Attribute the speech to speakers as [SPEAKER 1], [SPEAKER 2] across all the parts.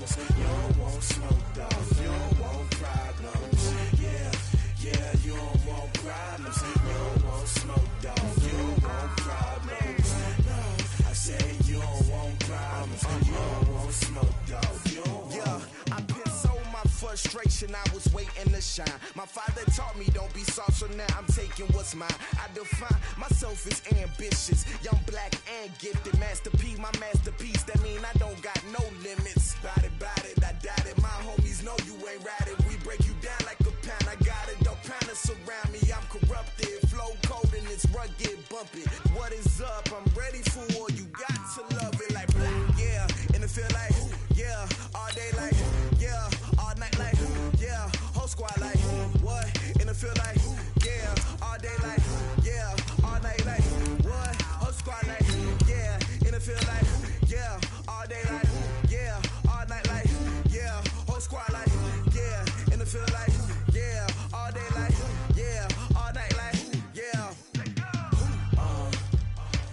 [SPEAKER 1] dramas. You don't want smoke, dog. You don't want problems. Yeah, yeah, you don't want problems. You don't want smoke, dog. You don't want problems. No, I say you don't want problems. You don't want smoke, dog. You don't want. Yeah, I've been so my frustration, I was waiting to shine. My father taught me don't be soft, so now I'm taking what's mine. I define myself as ambitious, young, black, and gifted. Master P, my masterpiece. That mean I don't got no limits. Bout it, I doubt it. My homies know you ain't ratted. We break you down like a pound. I got it, don't panic surround me. I'm corrupted, flow cold and it's rugged, bumpy. What is up? I'm ready for war. You got to love it like black, yeah. And it feel like, yeah, all day like, yeah, all night like, yeah, whole squad like, what? And it feel like, yeah, all day like, yeah, all night like, what? Whole squad like, yeah, and it feel like, yeah, all day like, yeah, all night like, yeah, whole squad like, yeah, and it feel like, yeah, all day like, yeah, all night like, yeah.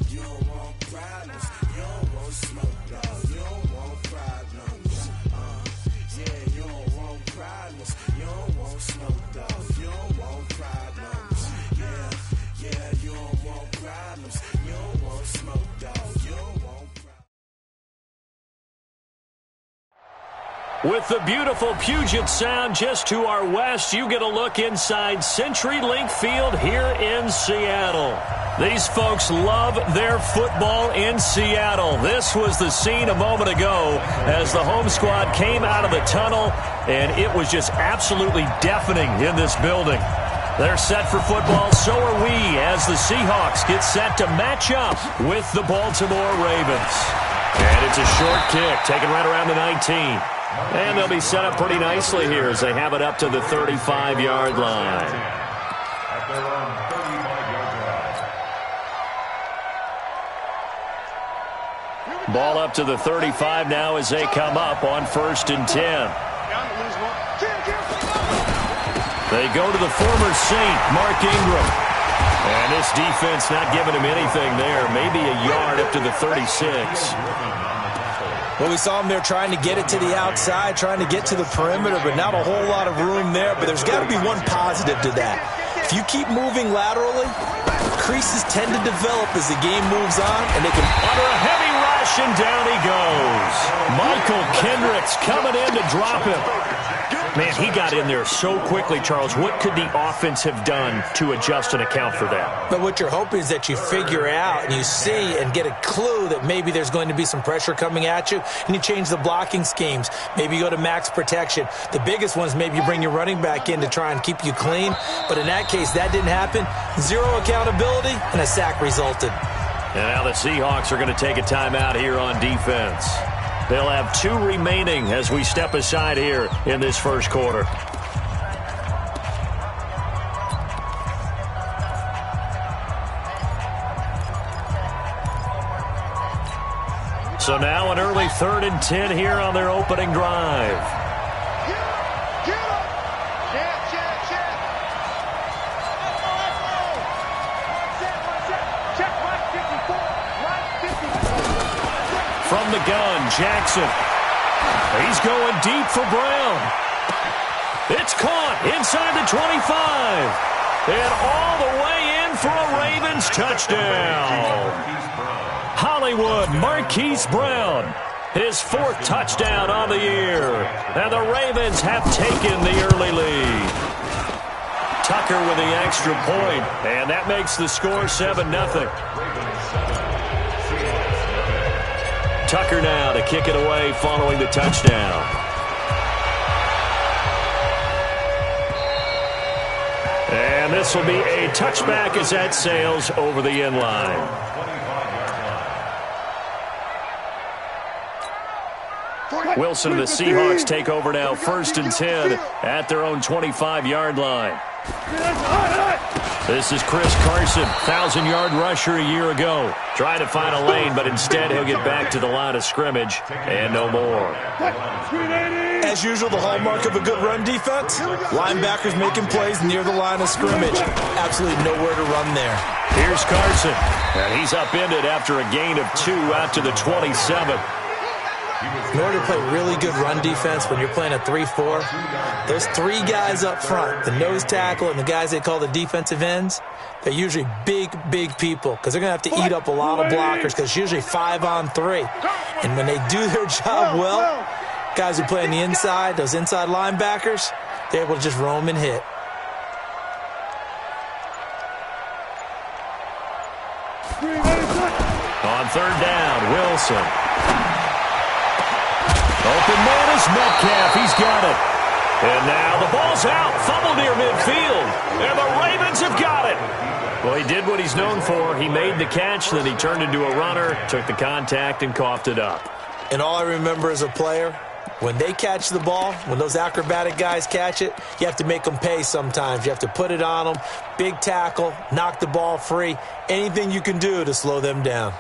[SPEAKER 1] You don't want problems, you don't want smoke, dog. You don't want problems. Yeah, you don't want problems, you don't want smoke, dog. You don't want problems. Yeah, yeah, you don't want problems, you don't want smoke, dog. You don't want problems.
[SPEAKER 2] With the beautiful Puget Sound just to our west, you get a look inside CenturyLink Field here in Seattle. These folks love their football in Seattle. This was the scene a moment ago as the home squad came out of the tunnel, and it was just absolutely deafening in this building. They're set for football, so are we, as the Seahawks get set to match up with the Baltimore Ravens. And it's a short kick, taken right around the 19. And they'll be set up pretty nicely here as they have it up to the 35-yard line. Ball up to the 35 now as they come up on 1st and 10. They go to the former Saint, Mark Ingram. And this defense not giving him anything there. Maybe a yard up to the 36.
[SPEAKER 3] Well, we saw him there trying to get it to the outside, trying to get to the perimeter, but not a whole lot of room there. But there's got to be one positive to that. If you keep moving laterally, creases tend to develop as the game moves on, and they can...
[SPEAKER 2] Under a heavy rush, and down he goes. Michael Kendricks coming in to drop him. Man, he got in there so quickly, Charles. What could the offense have done to adjust and account for that?
[SPEAKER 3] But what you're hoping is that you figure out and you see and get a clue that maybe there's going to be some pressure coming at you, and you change the blocking schemes. Maybe you go to max protection. The biggest one is maybe you bring your running back in to try and keep you clean. But in that case, that didn't happen. Zero accountability, and a sack resulted.
[SPEAKER 2] And now the Seahawks are going to take a timeout here on defense. They'll have 2 remaining as we step aside here in this first quarter. So now an early 3rd and 10 here on their opening drive. From the gun, Jackson. He's going deep for Brown. It's caught inside the 25. And all the way in for a Ravens touchdown. Hollywood Marquise Brown, his 4th touchdown on the year. And the Ravens have taken the early lead. Tucker with the extra point, and that makes the score 7-0. Tucker now to kick it away following the touchdown. And this will be a touchback as that sails over the end line. Wilson and the Seahawks take over now, 1st and 10 at their own 25-yard line. This is Chris Carson, 1,000-yard rusher a year ago. Trying to find a lane, but instead he'll get back to the line of scrimmage and no more.
[SPEAKER 3] As usual, the hallmark of a good run defense, linebackers making plays near the line of scrimmage. Absolutely nowhere to run there.
[SPEAKER 2] Here's Carson, and he's upended after a gain of 2 out to the 27.
[SPEAKER 3] In order to play really good run defense when you're playing a 3-4, those three guys up front, the nose tackle and the guys they call the defensive ends, they're usually big, big people because they're going to have to eat up a lot of blockers because it's usually 5-on-3. And when they do their job well, guys who play on the inside, those inside linebackers, they're able to just roam and hit.
[SPEAKER 2] On third down, Wilson. Open man is Metcalf. He's got it. And now the ball's out. Fumble near midfield. And the Ravens have got it. Well, he did what he's known for. He made the catch, then he turned into a runner, took the contact, and coughed it up.
[SPEAKER 3] And all I remember as a player, when they catch the ball, when those acrobatic guys catch it, you have to make them pay sometimes. You have to put it on them, big tackle, knock the ball free, anything you can do to slow them down.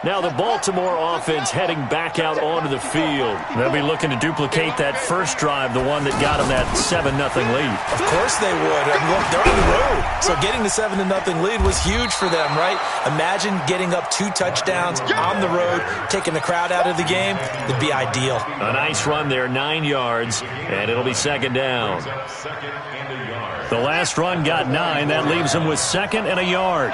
[SPEAKER 2] Now the Baltimore offense heading back out onto the field. They'll be looking to duplicate that first drive, the one that got them that 7-0 lead.
[SPEAKER 3] Of course they would. I mean, look, they're on the road. So getting the 7-0 lead was huge for them, right? Imagine getting up 2 touchdowns on the road, taking the crowd out of the game. It'd be ideal.
[SPEAKER 2] A nice run there, 9 yards, and it'll be second down. The last run got 9. That leaves them with 2nd and a yard.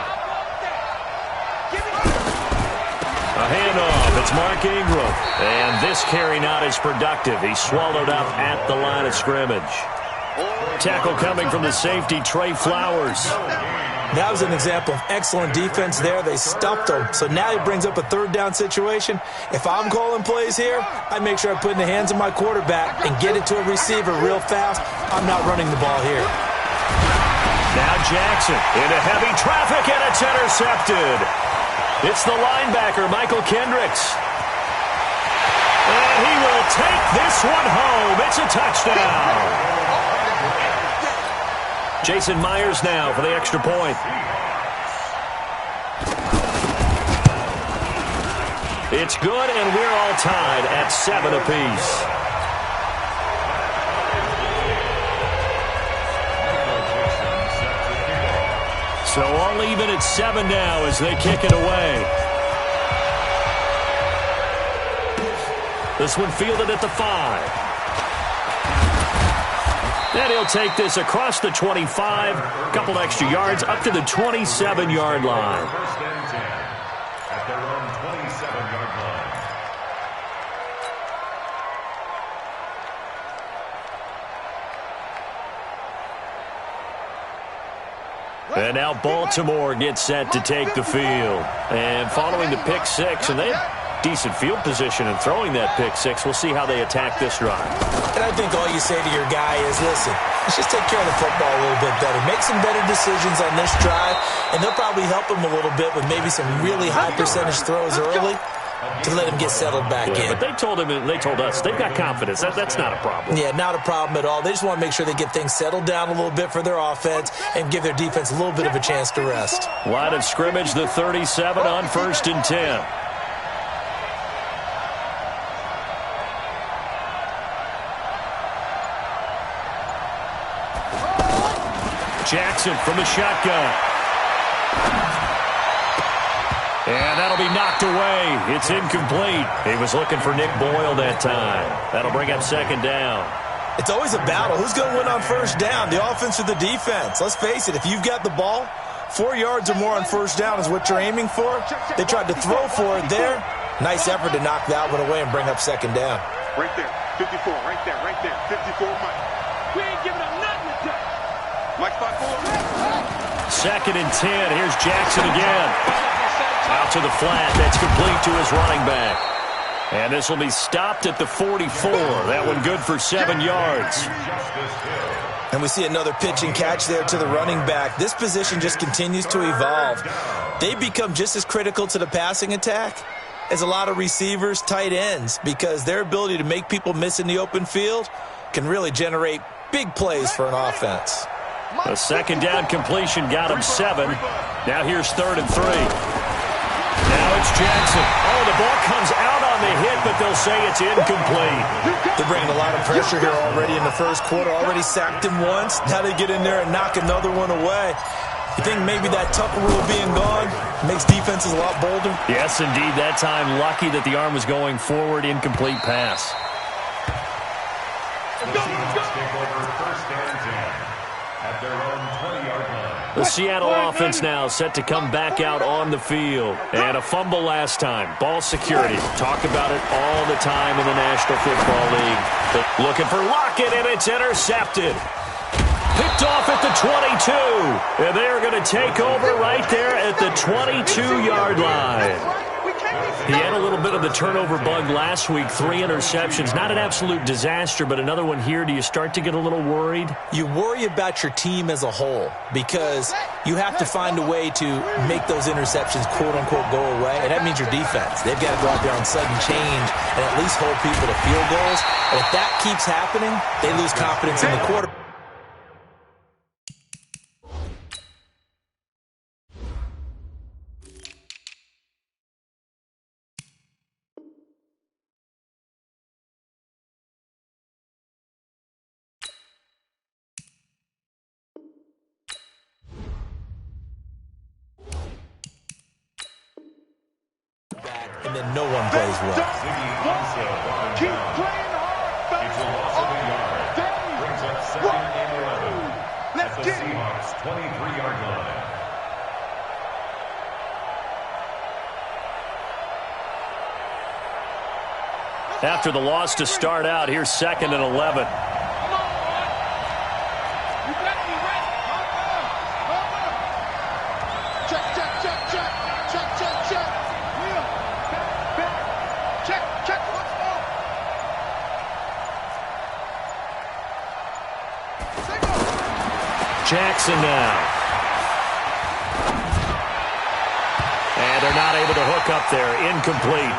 [SPEAKER 2] A handoff. It's Mark Ingram. And this carry not as productive. He's swallowed up at the line of scrimmage. Tackle coming from the safety, Trey Flowers.
[SPEAKER 3] That was an example of excellent defense there. They stuffed him. So now he brings up a third down situation. If I'm calling plays here, I make sure I put it in the hands of my quarterback and get it to a receiver real fast. I'm not running the ball here.
[SPEAKER 2] Now Jackson into heavy traffic, and it's intercepted. It's the linebacker, Michael Kendricks. And he will take this one home. It's a touchdown. Jason Myers now for the extra point. It's good, and we're all tied at 7 apiece. So all even at 7 now as they kick it away. This one fielded at the 5. And he'll take this across the 25, a couple extra yards, up to the 27-yard line.
[SPEAKER 4] At their own 27-yard line.
[SPEAKER 2] And now Baltimore gets set to take the field. And following the pick six, and they have decent field position in throwing that pick six. We'll see how they attack this drive.
[SPEAKER 3] And I think all you say to your guy is, listen, let's just take care of the football a little bit better. Make some better decisions on this drive, and they'll probably help him a little bit with maybe some really high percentage throws early to let him get settled back in.
[SPEAKER 2] But they told him, and they told us, they've got confidence. That's not a problem.
[SPEAKER 3] Yeah, not a problem at all. They just want to make sure they get things settled down a little bit for their offense and give their defense a little bit of a chance to rest.
[SPEAKER 2] Line of scrimmage, the 37 on 1st and 10. Jackson from the shotgun. And that'll be knocked away. It's incomplete. He was looking for Nick Boyle that time. That'll bring up 2nd down.
[SPEAKER 3] It's always a battle. Who's going to win on 1st down, the offense or the defense? Let's face it, if you've got the ball, 4 yards or more on 1st down is what you're aiming for. They tried to throw for it there. Nice effort to knock that one away and bring up 2nd down.
[SPEAKER 5] Right there, 54, right there, 54, Mike. We ain't giving up nothing today. Mike, 5-4.
[SPEAKER 2] 2nd and 10. Here's Jackson again. Out to the flat. That's complete to his running back. And this will be stopped at the 44. That one good for 7 yards.
[SPEAKER 3] And we see another pitch and catch there to the running back. This position just continues to evolve. They become just as critical to the passing attack as a lot of receivers, tight ends, because their ability to make people miss in the open field can really generate big plays for an offense.
[SPEAKER 2] A 2nd down completion got him 7. Now here's 3rd and 3. Now it's Jackson. Oh, the ball comes out on the hit, but they'll say it's incomplete.
[SPEAKER 3] They're bringing a lot of pressure here already in the first quarter. Already sacked him once. Now they get in there and knock another one away. You think maybe that Tucker rule being gone makes defenses a lot bolder?
[SPEAKER 2] Yes, indeed. That time, lucky that the arm was going forward. Incomplete pass. The Seattle offense now set to come back out on the field. And a fumble last time. Ball security. Talk about it all the time in the National Football League. But looking for Lockett, and it's intercepted. Picked off at the 22. And they're going to take over right there at the 22-yard line. He had a little bit of the turnover bug last week, 3 interceptions. Not an absolute disaster, but another one here. Do you start to get a little worried?
[SPEAKER 3] You worry about your team as a whole because you have to find a way to make those interceptions, quote-unquote, go away, and that means your defense. They've got to go out there on sudden change and at least hold people to field goals. And if that keeps happening, they lose confidence in the quarterback. And then no one plays well.
[SPEAKER 5] Keep playing hard.
[SPEAKER 4] It's a loss of a yard. Brings up 2nd and 11. Let's get the Seahawks 23-yard line.
[SPEAKER 2] After the loss to start out, here's 2nd and 11. Jackson now. And they're not able to hook up there. Incomplete.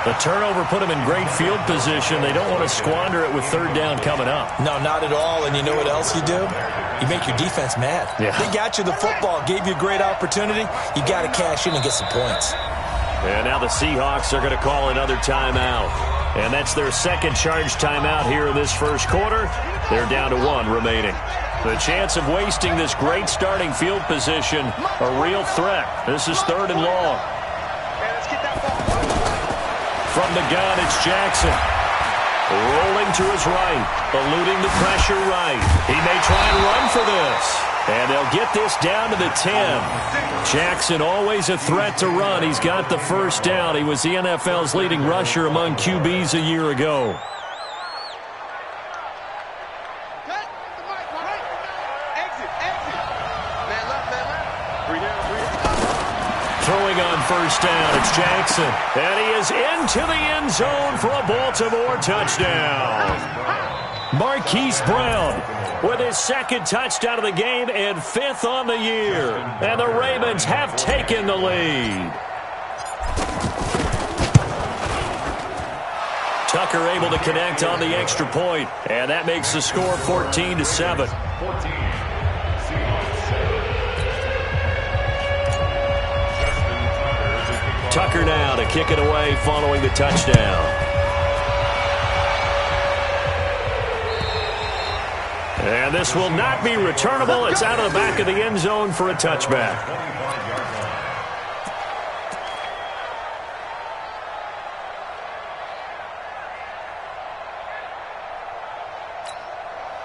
[SPEAKER 2] The turnover put them in great field position. They don't want to squander it with 3rd down coming up.
[SPEAKER 3] No, not at all. And you know what else you do? You make your defense mad.
[SPEAKER 2] Yeah.
[SPEAKER 3] They got you the football, gave you a great opportunity. You got to cash in and get some points.
[SPEAKER 2] And now the Seahawks are going to call another timeout. And that's their 2nd charge timeout here in this first quarter. They're down to 1 remaining. The chance of wasting this great starting field position, a real threat. This is 3rd and long. From the gun, it's Jackson. Rolling to his right, eluding the pressure right. He may try and run for this. And they'll get this down to the 10. Jackson, always a threat to run. He's got the 1st down. He was the NFL's leading rusher among QBs a year ago. Throwing on 1st down, it's Jackson. And he is into the end zone for a Baltimore touchdown. Marquise Brown with his 2nd touchdown of the game and 5th on the year. And the Ravens have taken the lead. Tucker able to connect on the extra point. And that makes the score 14-7.
[SPEAKER 4] 14.
[SPEAKER 2] Tucker now to kick it away following the touchdown. And this will not be returnable. It's out of the back of the end zone for a touchback.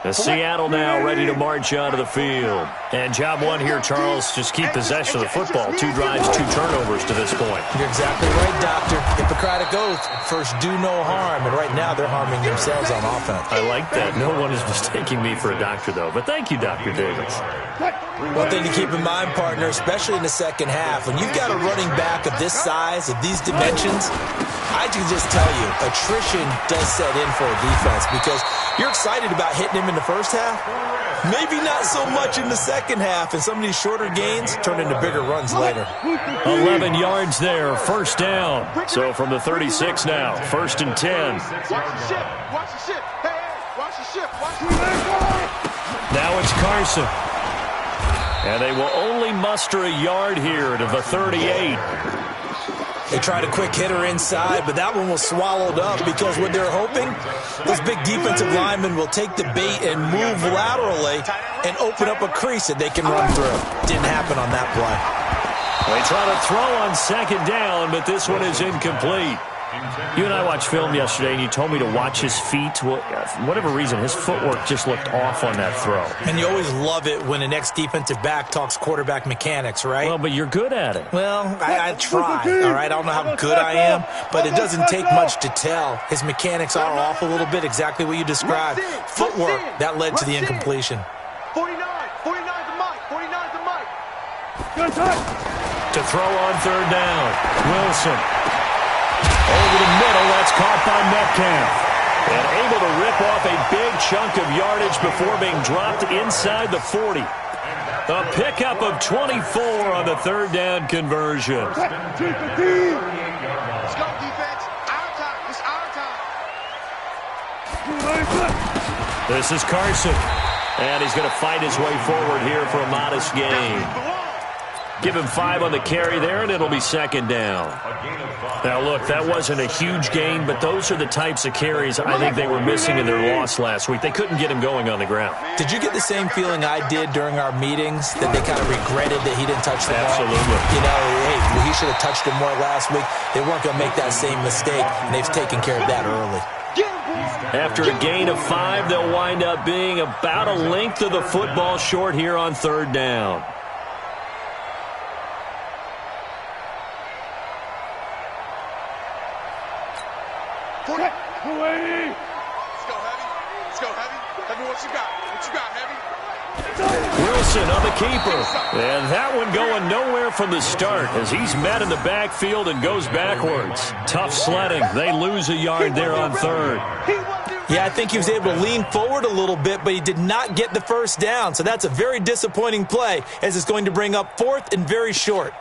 [SPEAKER 2] The Seattle now ready to march onto the field. And job 1 here, Charles, just keep possession of the football. 2 drives, 2 turnovers to this point.
[SPEAKER 3] You're exactly right, Doctor. Hippocratic oath. First, do no harm. And right now, they're harming themselves on offense.
[SPEAKER 2] I like that. No one is mistaking me for a doctor, though. But thank you, Dr. Davis.
[SPEAKER 3] One thing to keep in mind, partner, especially in the second half, when you've got a running back of this size, of these dimensions, I can just tell you, attrition does set in for a defense because you're excited about hitting him in the first half. Maybe not so much in the second half, and some of these shorter gains turn into bigger runs later.
[SPEAKER 2] 11 yards there, 1st down. So from the 36 now, 1st and 10.
[SPEAKER 5] Watch the ship. Watch the ship. Hey, watch the ship. Watch the ship.
[SPEAKER 2] Now it's Carson. And they will only muster a yard here to the 38.
[SPEAKER 3] They tried a quick hitter inside, but that one was swallowed up because what they're hoping, those big defensive linemen will take the bait and move laterally and open up a crease that they can run through. Didn't happen on that play.
[SPEAKER 2] They try to throw on second down, but this one is incomplete. You and I watched film yesterday, and you told me to watch his feet. Well, for whatever reason, his footwork just looked off on that throw.
[SPEAKER 3] And you always love it when an ex-defensive back talks quarterback mechanics, right?
[SPEAKER 2] Well, but you're good at it.
[SPEAKER 3] Well, I try, all right? I don't know how good I am, but it doesn't take much to tell. His mechanics are off a little bit, exactly what you described. Footwork, that led to the incompletion.
[SPEAKER 5] 49's the mic. 49's the mic.
[SPEAKER 2] To throw on third down, Wilson. Over the middle, that's caught by Metcalf. And able to rip off a big chunk of yardage before being dropped inside the 40. A pickup of 24 on the third down conversion.
[SPEAKER 5] Let's go, defense. Our time. It's our time.
[SPEAKER 2] This is Carson. And he's going to fight his way forward here for a modest gain. Give him 5 on the carry there, and it'll be second down. Now, look, that wasn't a huge gain, but those are the types of carries I think they were missing in their loss last week. They couldn't get him going on the ground.
[SPEAKER 3] Did you get the same feeling I did during our meetings, that they kind of regretted that he didn't touch the ball?
[SPEAKER 2] Absolutely.
[SPEAKER 3] You know, hey, he should have touched him more last week. They weren't going to make that same mistake, and they've taken care of that early.
[SPEAKER 2] After a gain of 5, they'll wind up being about a length of the football short here on third down.
[SPEAKER 5] Let's go, Heavy. Heavy, what you got? What you got, Heavy?
[SPEAKER 2] Wilson on the keeper. And that one going nowhere from the start as he's met in the backfield and goes backwards. Tough sledding. They lose a yard there on third.
[SPEAKER 3] Yeah, I think he was able to lean forward a little bit, but he did not get the first down. So that's a very disappointing play as it's going to bring up fourth and very short.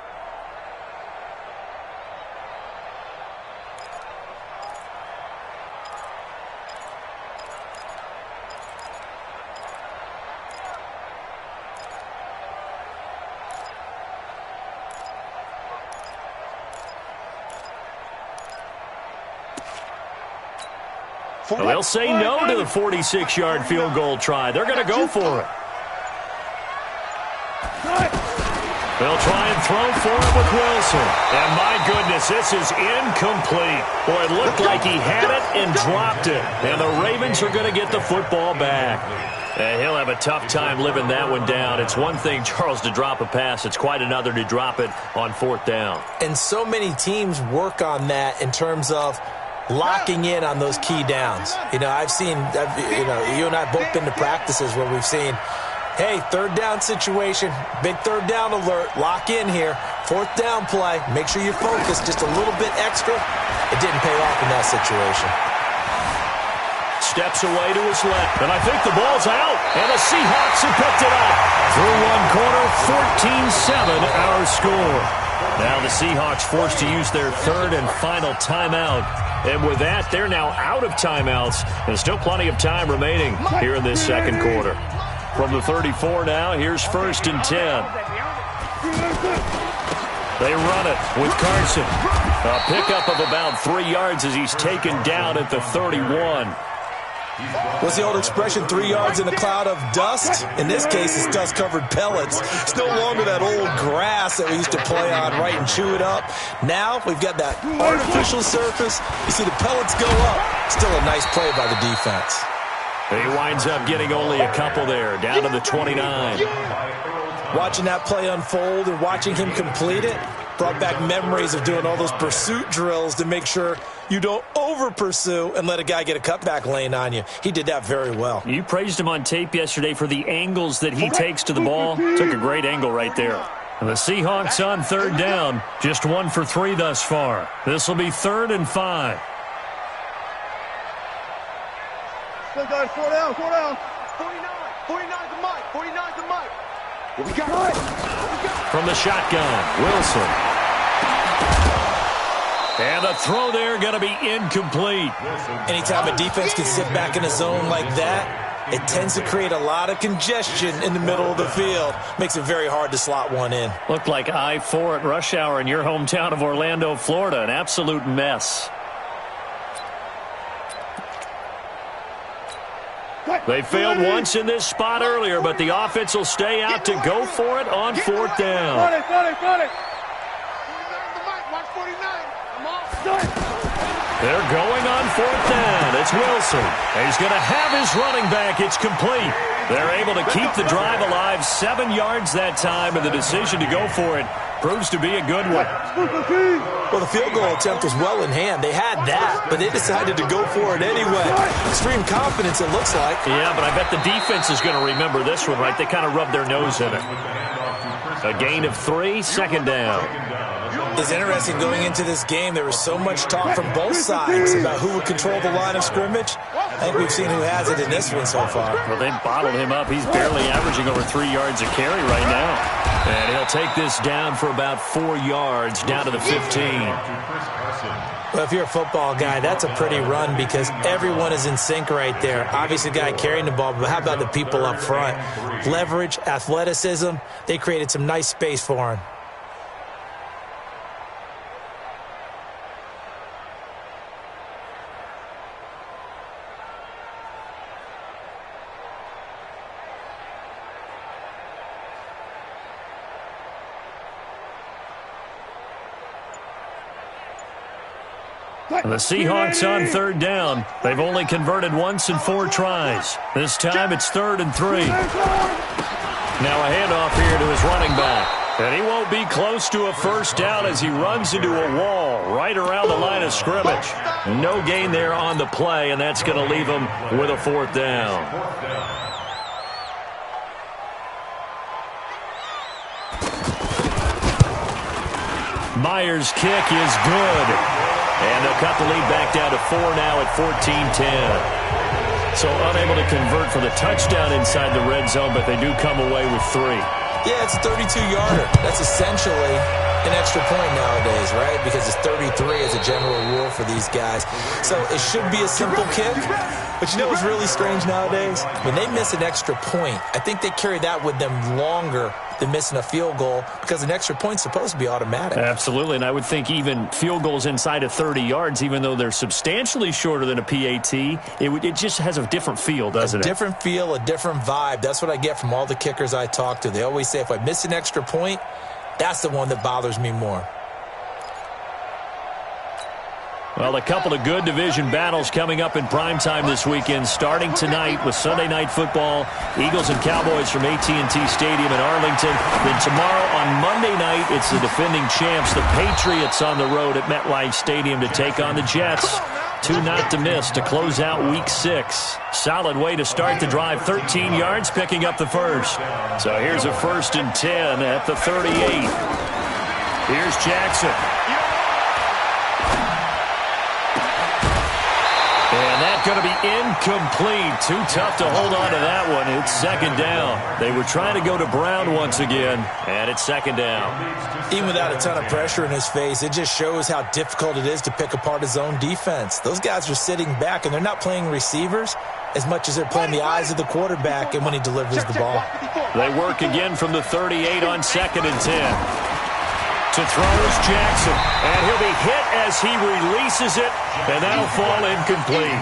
[SPEAKER 2] Well, they'll say no to the 46-yard field goal try. They're going to go for it. They'll try and throw for it with Wilson. And my goodness, this is incomplete. Boy, it looked like he had it and dropped it. And the Ravens are going to get the football back. And he'll have a tough time living that one down. It's one thing, Charles, to drop a pass. It's quite another to drop it on fourth down.
[SPEAKER 3] And so many teams work on that in terms of locking in on those key downs. You know, you and I both been to practices where we've seen, hey, third down situation, big third down alert, lock in here, fourth down play, make sure you focus just a little bit extra. It didn't pay off in that situation.
[SPEAKER 2] Steps away to his left, and I think the ball's out, and the Seahawks have picked it up. Through one quarter, 14-7 our score. Now the Seahawks forced to use their third and final timeout. And with that, they're now out of timeouts. And still plenty of time remaining here in this second quarter. From the 34 now, here's first and 10. They run it with Carson. A pickup of about 3 yards as he's taken down at the 31.
[SPEAKER 3] What's the old expression, 3 yards in a cloud of dust? In this case, it's dust-covered pellets. It's no longer that old grass that we used to play on, right, and chew it up. Now we've got that artificial surface. You see the pellets go up. Still a nice play by the defense.
[SPEAKER 2] He winds up getting only a couple there, down to the 29.
[SPEAKER 3] Watching that play unfold and watching him complete it brought back memories of doing all those pursuit drills to make sure you don't over-pursue and let a guy get a cutback lane on you. He did that very well.
[SPEAKER 2] You praised him on tape yesterday for the angles that he takes to the ball. Took a great angle right there. And the Seahawks on third down, just 1 for 3 thus far. This will be 3rd and 5.
[SPEAKER 5] Go, guys, 4 down. 49 the mic. 49 the mic. What we got?
[SPEAKER 2] From the shotgun, Wilson. And the throw there going to be incomplete.
[SPEAKER 3] Anytime a defense can sit back in a zone like that, it tends to create a lot of congestion in the middle of the field. Makes it very hard to slot one in.
[SPEAKER 2] Looked like I-4 at rush hour in your hometown of Orlando, Florida. An absolute mess. They failed once in this spot earlier, but the offense will stay out to go for it on fourth down. They're going on fourth down. It's Wilson. He's going to have his running back. It's complete. They're able to keep the drive alive. 7 yards that time, and the decision to go for it proves to be a good one.
[SPEAKER 3] Well, the field goal attempt was well in hand. They had that, but they decided to go for it anyway. Extreme confidence, it looks like.
[SPEAKER 2] Yeah, but I bet the defense is going to remember this one, right? They kind of rubbed their nose in it. A gain of 3, second down.
[SPEAKER 3] It's interesting going into this game. There was so much talk from both sides about who would control the line of scrimmage. I think we've seen who has it in this one so far.
[SPEAKER 2] Well, they bottled him up. He's barely averaging over 3 yards a carry right now. And he'll take this down for about 4 yards, down to the 15.
[SPEAKER 3] Well, if you're a football guy, that's a pretty run because everyone is in sync right there. Obviously, the guy carrying the ball, but how about the people up front? Leverage, athleticism, they created some nice space for him.
[SPEAKER 2] And the Seahawks on third down. They've only converted once in 4 tries. This time it's 3rd and 3. Now a handoff here to his running back. And he won't be close to a first down as he runs into a wall right around the line of scrimmage. No gain there on the play, and that's going to leave him with a 4th down. Myers' kick is good. And they'll cut the lead back down to 4 now at 14-10. So unable to convert for the touchdown inside the red zone, but they do come away with 3.
[SPEAKER 3] Yeah, it's a 32-yarder. That's essentially an extra point nowadays, right? Because it's 33 as a general rule for these guys. So it should be a simple kick. But you know what's really strange nowadays? When they miss an extra point, I think they carry that with them longer than missing a field goal because an extra point's supposed to be automatic.
[SPEAKER 2] Absolutely, and I would think even field goals inside of 30 yards, even though they're substantially shorter than a PAT, it just has a different feel, doesn't it?
[SPEAKER 3] A different feel, a different vibe. That's what I get from all the kickers I talk to. They always say if I miss an extra point, that's the one that bothers me more.
[SPEAKER 2] Well, a couple of good division battles coming up in primetime this weekend, starting tonight with Sunday Night Football, Eagles and Cowboys from AT&T Stadium in Arlington. Then tomorrow on Monday night, it's the defending champs, the Patriots, on the road at MetLife Stadium to take on the Jets. 2 not to miss to close out Week 6. Solid way to start the drive, 13 yards, picking up the first. So here's a 1st and 10 at the 38. Here's Jackson. And that's going to be incomplete. Too tough to hold on to that one. It's 2nd down. They were trying to go to Brown once again, and it's 2nd down.
[SPEAKER 3] Even without a ton of pressure in his face, it just shows how difficult it is to pick apart his own defense. Those guys are sitting back, and they're not playing receivers as much as they're playing the eyes of the quarterback and when he delivers the ball.
[SPEAKER 2] They work again from the 38 on 2nd and 10. To throw is Jackson, and he'll be hit as he releases it, and that'll fall incomplete.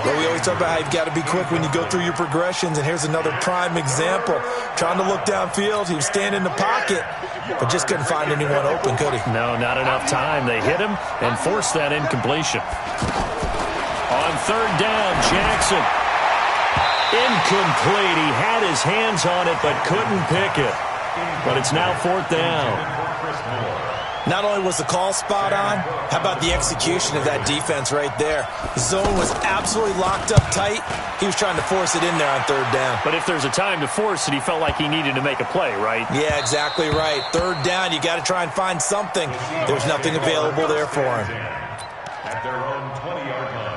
[SPEAKER 3] Well, we always talk about how you've got to be quick when you go through your progressions, and here's another prime example. Trying to look downfield, he was standing in the pocket, but just couldn't find anyone open, could he?
[SPEAKER 2] No, not enough time. They hit him and forced that incompletion. On 3rd down, Jackson. Incomplete. He had his hands on it, but couldn't pick it. But it's now 4th down.
[SPEAKER 3] Not only was the call spot on, how about the execution of that defense right there? The zone was absolutely locked up tight. He was trying to force it in there on 3rd down.
[SPEAKER 2] But if there's a time to force it, he felt like he needed to make a play, right?
[SPEAKER 3] Yeah, exactly right. 3rd down, you got to try and find something. There's nothing available there for him.
[SPEAKER 4] At their own 20-yard line.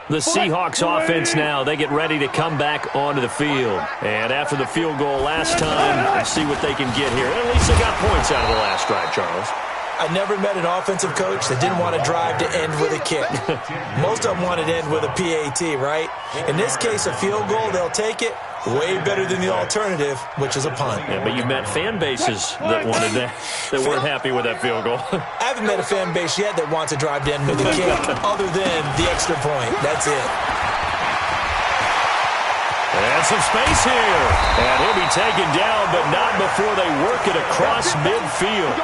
[SPEAKER 2] The Seahawks offense now, they get ready to come back onto the field. And after the field goal last time, let's see what they can get here. At least they got points out of the last drive, Charles.
[SPEAKER 3] I never met an offensive coach that didn't want to drive to end with a kick. Most of them wanted to end with a PAT, right? In this case, a field goal, they'll take it. Way better than the alternative, which is a punt.
[SPEAKER 2] Yeah, but you met fan bases that wanted that weren't happy with that field goal.
[SPEAKER 3] I haven't met a fan base yet that wants to drive to end with a kick, other than the extra point. That's it.
[SPEAKER 2] And some space here. And he'll be taken down, but not before they work it across midfield.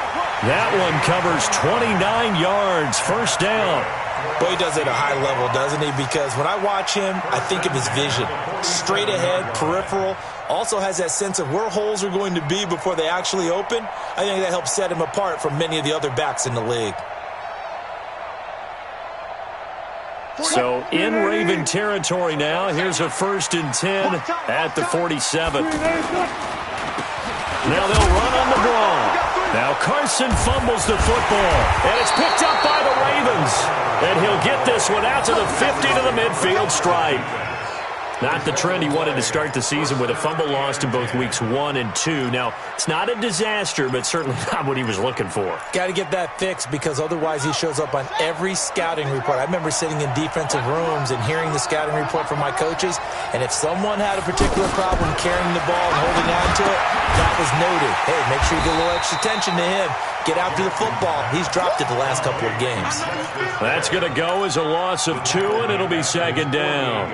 [SPEAKER 2] That one covers 29 yards, first down.
[SPEAKER 3] Boy, he does it at a high level, doesn't he? Because when I watch him, I think of his vision. Straight ahead, peripheral. Also has that sense of where holes are going to be before they actually open. I think that helps set him apart from many of the other backs in the league.
[SPEAKER 2] So in Raven territory now. Here's a 1st and 10 at the 47. Now they'll run on the ball. Now Carson fumbles the football, and it's picked up by the Ravens. And he'll get this one out to the 50 to the midfield stripe. Not the trend he wanted to start the season with a fumble lost in both weeks 1 and 2. Now, it's not a disaster, but certainly not what he was looking for.
[SPEAKER 3] Got to get that fixed because otherwise he shows up on every scouting report. I remember sitting in defensive rooms and hearing the scouting report from my coaches, and if someone had a particular problem carrying the ball and holding on to it, that was noted. Hey, make sure you get a little extra attention to him. Get after the football. He's dropped it the last couple of games.
[SPEAKER 2] That's going to go as a loss of 2, and it'll be 2nd down.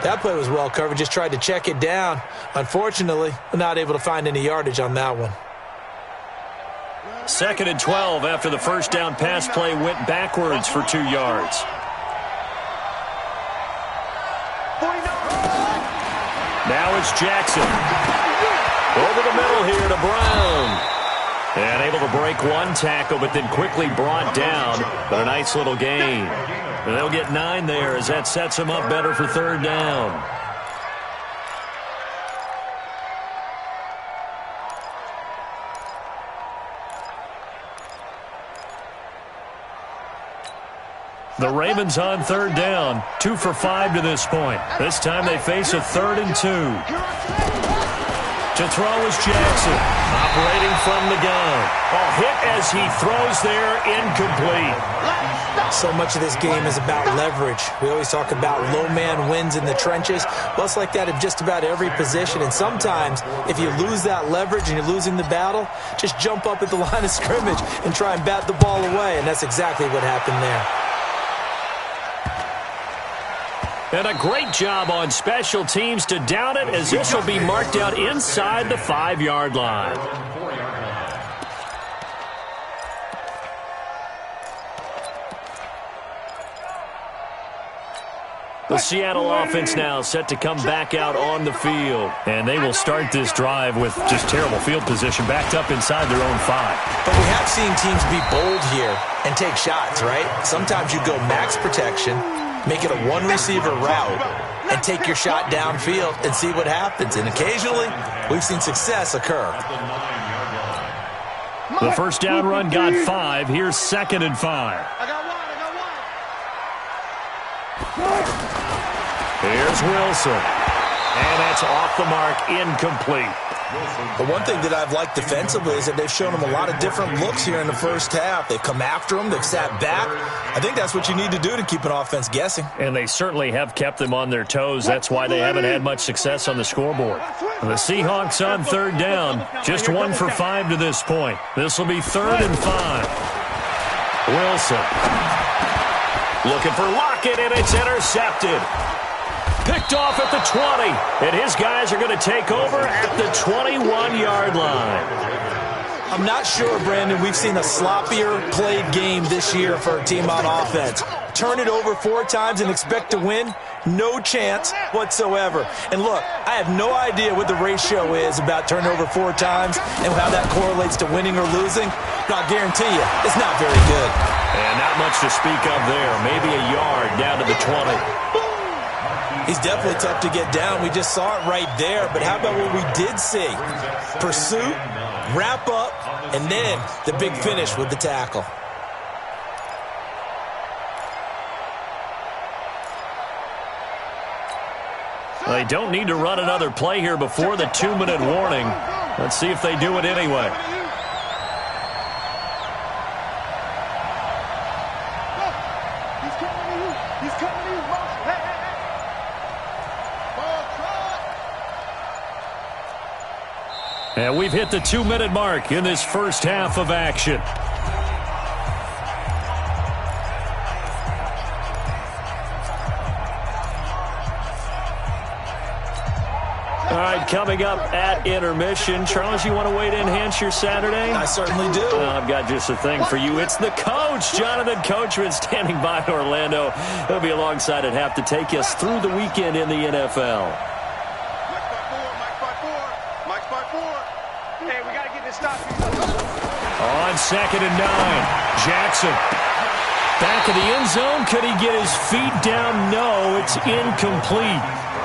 [SPEAKER 3] That play was well covered. Just tried to check it down. Unfortunately, not able to find any yardage on that one.
[SPEAKER 2] 2nd and 12 after the first down pass play went backwards for 2 yards. Now it's Jackson. Over the middle here to Brown. And able to break one tackle, but then quickly brought down. But a nice little gain. And they'll get 9 there as that sets them up better for 3rd down. The Ravens on 3rd down. 2 for 5 to this point. This time they face a 3rd and 2. To throw is Jackson, operating from the gun. A hit as he throws there, incomplete.
[SPEAKER 3] So much of this game is about leverage. We always talk about low man wins in the trenches. Well, it's like that in just about every position. And sometimes, if you lose that leverage and you're losing the battle, just jump up at the line of scrimmage and try and bat the ball away. And that's exactly what happened there.
[SPEAKER 2] And a great job on special teams to down it as this will be marked out inside the 5-yard line. The Seattle offense now set to come back out on the field. And they will start this drive with just terrible field position backed up inside their own 5.
[SPEAKER 3] But we have seen teams be bold here and take shots, right? Sometimes you go max protection, make it a one-receiver route, and take your shot downfield and see what happens. And occasionally, we've seen success occur.
[SPEAKER 2] The first down run got 5. Here's 2nd and 5. Here's Wilson. And that's off the mark, incomplete.
[SPEAKER 3] The one thing that I've liked defensively is that they've shown them a lot of different looks here in the first half. They've come after them. They've sat back. I think that's what you need to do to keep an offense guessing.
[SPEAKER 2] And they certainly have kept them on their toes. That's why they haven't had much success on the scoreboard. The Seahawks on 3rd down. Just 1 for 5 to this point. This will be 3rd and 5. Wilson. Looking for Lockett, and it's intercepted. Picked off at the 20, and his guys are going to take over at the 21-yard line.
[SPEAKER 3] I'm not sure, Brandon, we've seen a sloppier played game this year for a team on offense. Turn it over 4 times and expect to win? No chance whatsoever. And look, I have no idea what the ratio is about turning over 4 times and how that correlates to winning or losing. But I'll guarantee you, it's not very good.
[SPEAKER 2] And not much to speak of there. Maybe a yard down to the 20.
[SPEAKER 3] He's definitely tough to get down. We just saw it right there. But how about what we did see? Pursuit, wrap up, and then the big finish with the tackle.
[SPEAKER 2] They don't need to run another play here before the 2-minute warning. Let's see if they do it anyway. And we've hit the 2-minute mark in this first half of action. All right, coming up at intermission. Charles, you want to wait to enhance your Saturday?
[SPEAKER 3] I certainly do.
[SPEAKER 2] I've got just a thing for you. It's the coach, Jonathan Coachman, standing by in Orlando. He'll be alongside at half to take us through the weekend in the NFL.
[SPEAKER 5] Hey, we got to get this stop.
[SPEAKER 2] On 2nd and 9, Jackson. Back of the end zone. Could he get his feet down? No, it's incomplete.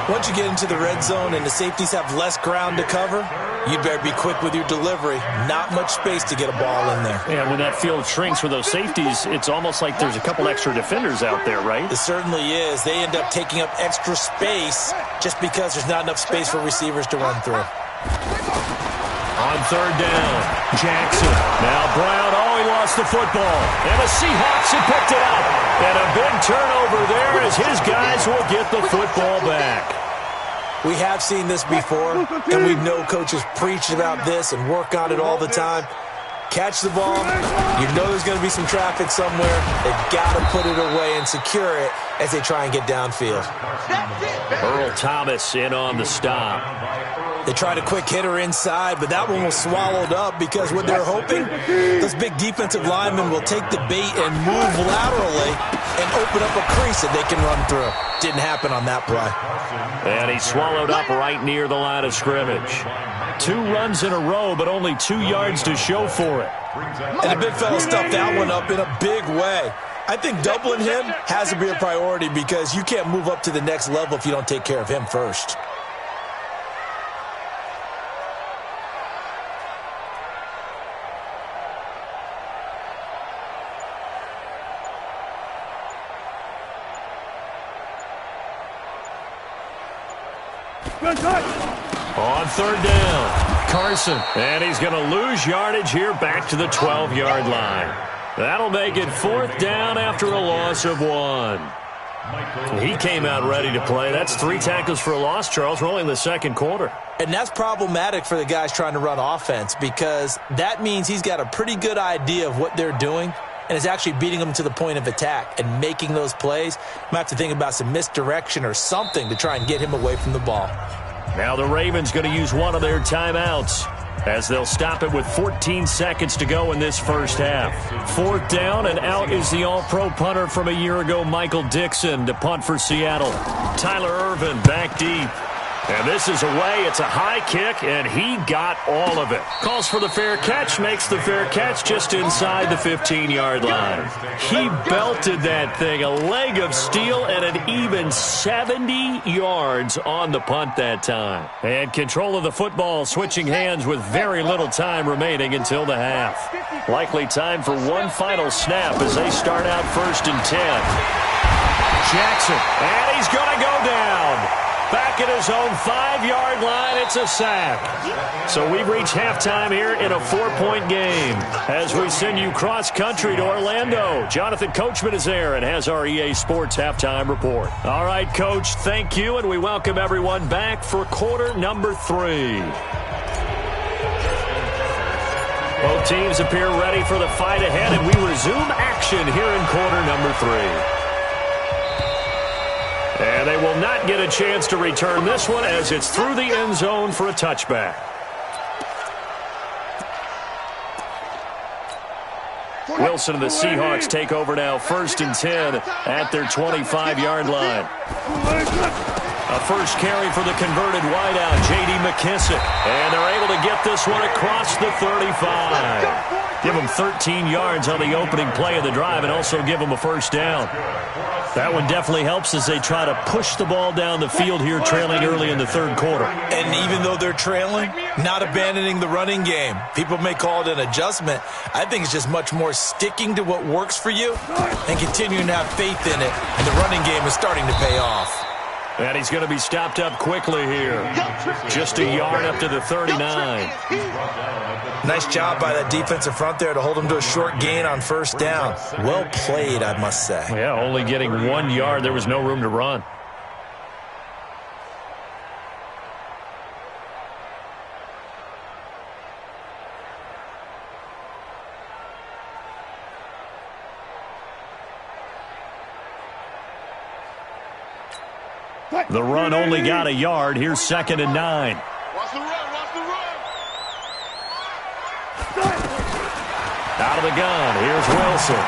[SPEAKER 3] Once you get into the red zone and the safeties have less ground to cover, you'd better be quick with your delivery. Not much space to get a ball in there.
[SPEAKER 2] Yeah, when that field shrinks for those safeties, it's almost like there's a couple extra defenders out there, right?
[SPEAKER 3] It certainly is. They end up taking up extra space just because there's not enough space for receivers to run through.
[SPEAKER 2] On 3rd down, Jackson. Now Brown, he lost the football. And the Seahawks have picked it up. And a big turnover there as his guys will get the football back.
[SPEAKER 3] We have seen this before, and we know coaches preach about this and work on it all the time. Catch the ball. You know there's going to be some traffic somewhere. They've got to put it away and secure it as they try and get downfield.
[SPEAKER 2] Earl Thomas in on the stop.
[SPEAKER 3] They tried a quick hitter inside, but that one was swallowed up because what they're hoping, those big defensive linemen will take the bait and move laterally and open up a crease that they can run through. Didn't happen on that play.
[SPEAKER 2] And he swallowed up right near the line of scrimmage. 2 runs in a row, but only 2 yards to show for it.
[SPEAKER 3] And the big fella stuffed that one up in a big way. I think doubling him has to be a priority because you can't move up to the next level if you don't take care of him first.
[SPEAKER 2] On 3rd down, Carson. And he's going to lose yardage here back to the 12-yard line. That'll make it 4th down after a loss of 1. He came out ready to play. That's 3 tackles for a loss, Charles. We're only in the 2nd quarter.
[SPEAKER 3] And that's problematic for the guys trying to run offense because that means he's got a pretty good idea of what they're doing and is actually beating them to the point of attack and making those plays. Might have to think about some misdirection or something to try and get him away from the ball.
[SPEAKER 2] Now the Ravens going to use one of their timeouts as they'll stop it with 14 seconds to go in this first half. 4th down, and out is the all-pro punter from a year ago, Michael Dixon, to punt for Seattle. Tyler Ervin back deep. And this is away. It's a high kick, and he got all of it. Calls for the fair catch, makes the fair catch just inside the 15-yard line. He belted that thing, a leg of steel, and an even 70 yards on the punt that time. And control of the football switching hands with very little time remaining until the half. Likely time for one final snap as they start out 1st and 10. Jackson, and he's going to go down. Back at his own 5-yard line, it's a sack. So we've reached halftime here in a 4-point game. As we send you cross-country to Orlando, Jonathan Coachman is there and has our EA Sports halftime report. All right, Coach, thank you, and we welcome everyone back for quarter number 3. Both teams appear ready for the fight ahead, and we resume action here in quarter number 3. And they will not get a chance to return this one as it's through the end zone for a touchback. Wilson and the Seahawks take over now 1st and 10 at their 25-yard line. A first carry for the converted wideout, J.D. McKissick. And they're able to get this one across the 35. Give them 13 yards on the opening play of the drive and also give them a first down. That one definitely helps as they try to push the ball down the field here, trailing early in the 3rd quarter.
[SPEAKER 3] And even though they're trailing, not abandoning the running game. People may call it an adjustment. I think it's just much more sticking to what works for you and continuing to have faith in it. And the running game is starting to pay off.
[SPEAKER 2] And he's going to be stopped up quickly here. Just a yard up to the 39.
[SPEAKER 3] Nice job by that defensive front there to hold him to a short gain on first down. Well played, I must say.
[SPEAKER 2] Yeah, only getting 1 yard. There was no room to run. The run only got a yard. Here's 2nd and 9.
[SPEAKER 5] Watch the run, watch the run.
[SPEAKER 2] Out of the gun. Here's Wilson.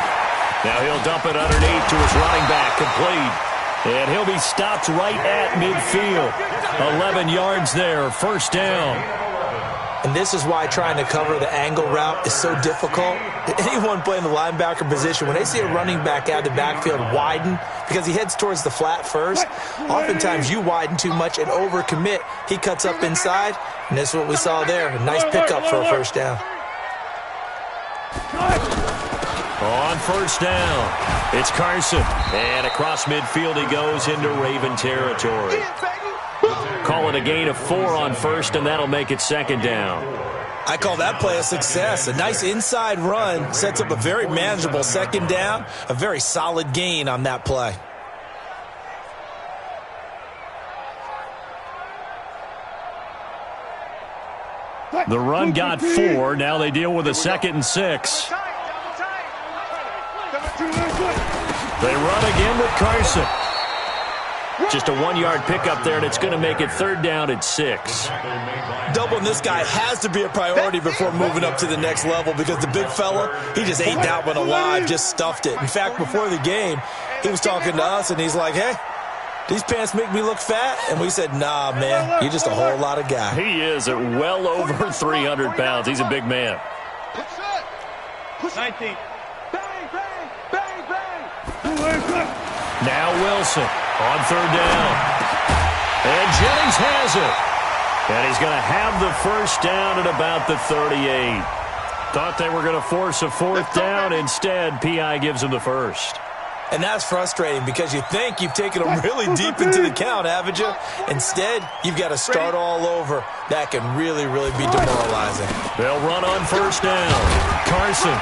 [SPEAKER 2] Now he'll dump it underneath to his running back. Complete. And he'll be stopped right at midfield. 11 yards there. First down.
[SPEAKER 3] And this is why trying to cover the angle route is so difficult. Anyone playing the linebacker position, when they see a running back out of the backfield widen, because he heads towards the flat first, oftentimes you widen too much and overcommit. He cuts up inside, and that's what we saw there. A nice pickup for a first down.
[SPEAKER 2] On first down, it's Carson. And across midfield he goes into Raven territory. Call it a gain of 4 on first, and that'll make it 2nd down.
[SPEAKER 3] I call that play a success. A nice inside run sets up a very manageable 2nd down. A very solid gain on that play.
[SPEAKER 2] The run got 4. Now they deal with a 2nd and 6. They run again with Carson. Just a 1-yard pickup there, and it's going to make it 3rd down at 6.
[SPEAKER 3] Doubling this guy has to be a priority before moving up to the next level, because the big fella, he just ate that one alive, just stuffed it. In fact, before the game, he was talking to us, and he's like, hey, these pants make me look fat? And we said, nah, man, you're just a whole lot of guy.
[SPEAKER 2] He is at well over 300 pounds. He's a big man.
[SPEAKER 5] 19. Bang, bang, bang, bang.
[SPEAKER 2] Now Wilson on 3rd down. And Jennings has it. And he's going to have the first down at about the 38. Thought they were going to force a 4th down. Instead, P.I. gives him the first.
[SPEAKER 3] And that's frustrating, because you think you've taken them really deep into the count, haven't you? Instead, you've got to start all over. That can really, really be demoralizing.
[SPEAKER 2] They'll run on first down. Carson.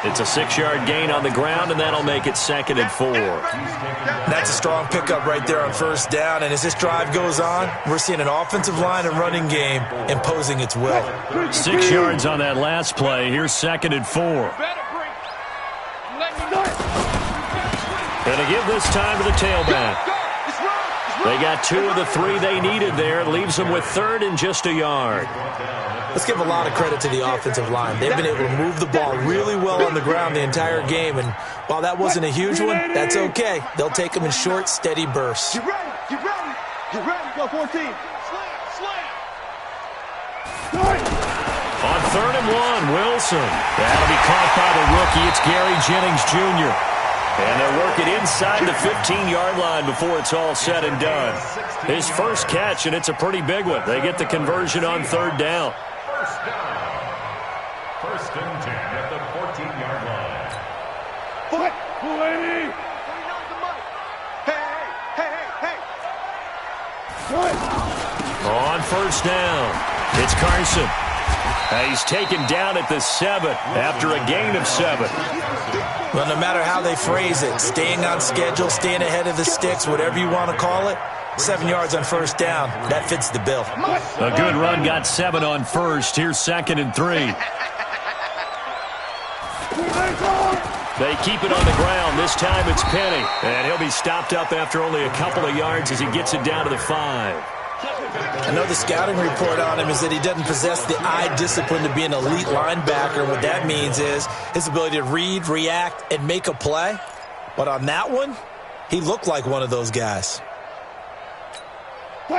[SPEAKER 2] It's a 6-yard gain on the ground, and that'll make it 2nd and 4.
[SPEAKER 3] That's a strong pickup right there on first down. And as this drive goes on, we're seeing an offensive line and running game imposing its will.
[SPEAKER 2] 6 yards on that last play. Here's 2nd and 4. And to give this time to the tailback. They got 2 of the 3 they needed there. It leaves them with 3rd and just a yard.
[SPEAKER 3] Let's give a lot of credit to the offensive line. They've been able to move the ball really well on the ground the entire game. And while that wasn't a huge one, that's okay. They'll take them in short, steady bursts.
[SPEAKER 5] Get ready, get ready, get ready. Go 14. Slam.
[SPEAKER 2] On 3rd and 1, Wilson. That'll be caught by the rookie. It's Gary Jennings Jr. And they'll work it inside the 15-yard line before it's all said and done. His first catch, and it's a pretty big one. They get the conversion on 3rd down.
[SPEAKER 4] First down. 1st and 10 at the 14-yard line.
[SPEAKER 5] Foot. 280. Hey.
[SPEAKER 2] On first down, it's Carson. He's taken down at the 7 after a gain of 7.
[SPEAKER 3] Well, no matter how they phrase it, staying on schedule, staying ahead of the sticks, whatever you want to call it, 7 yards on first down, that fits the bill.
[SPEAKER 2] A good run got 7 on first. Here's 2nd and 3. They keep it on the ground. This time it's Penny. And he'll be stopped up after only a couple of yards as he gets it down to the 5.
[SPEAKER 3] I know the scouting report on him is that he doesn't possess the eye discipline to be an elite linebacker. What that means is his ability to read, react, and make a play. But on that one, he looked like one of those guys.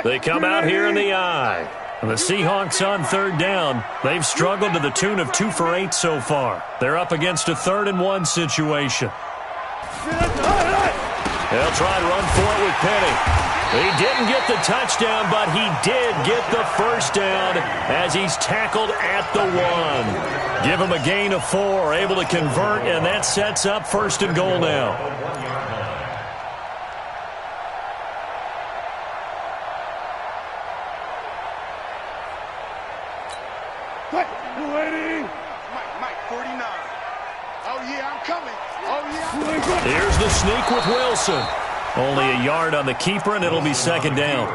[SPEAKER 2] They come out here in the eye. And the Seahawks on 3rd down. They've struggled to the tune of 2 for 8 so far. They're up against a 3rd and 1 situation. They'll try to run for it with Penny. He didn't get the touchdown, but he did get the first down as he's tackled at the 1. Give him a gain of 4, able to convert, and that sets up 1st and goal now.
[SPEAKER 5] yeah, I'm coming. Oh, yeah.
[SPEAKER 2] Here's the sneak with Wilson. Only a yard on the keeper, and it'll be second down.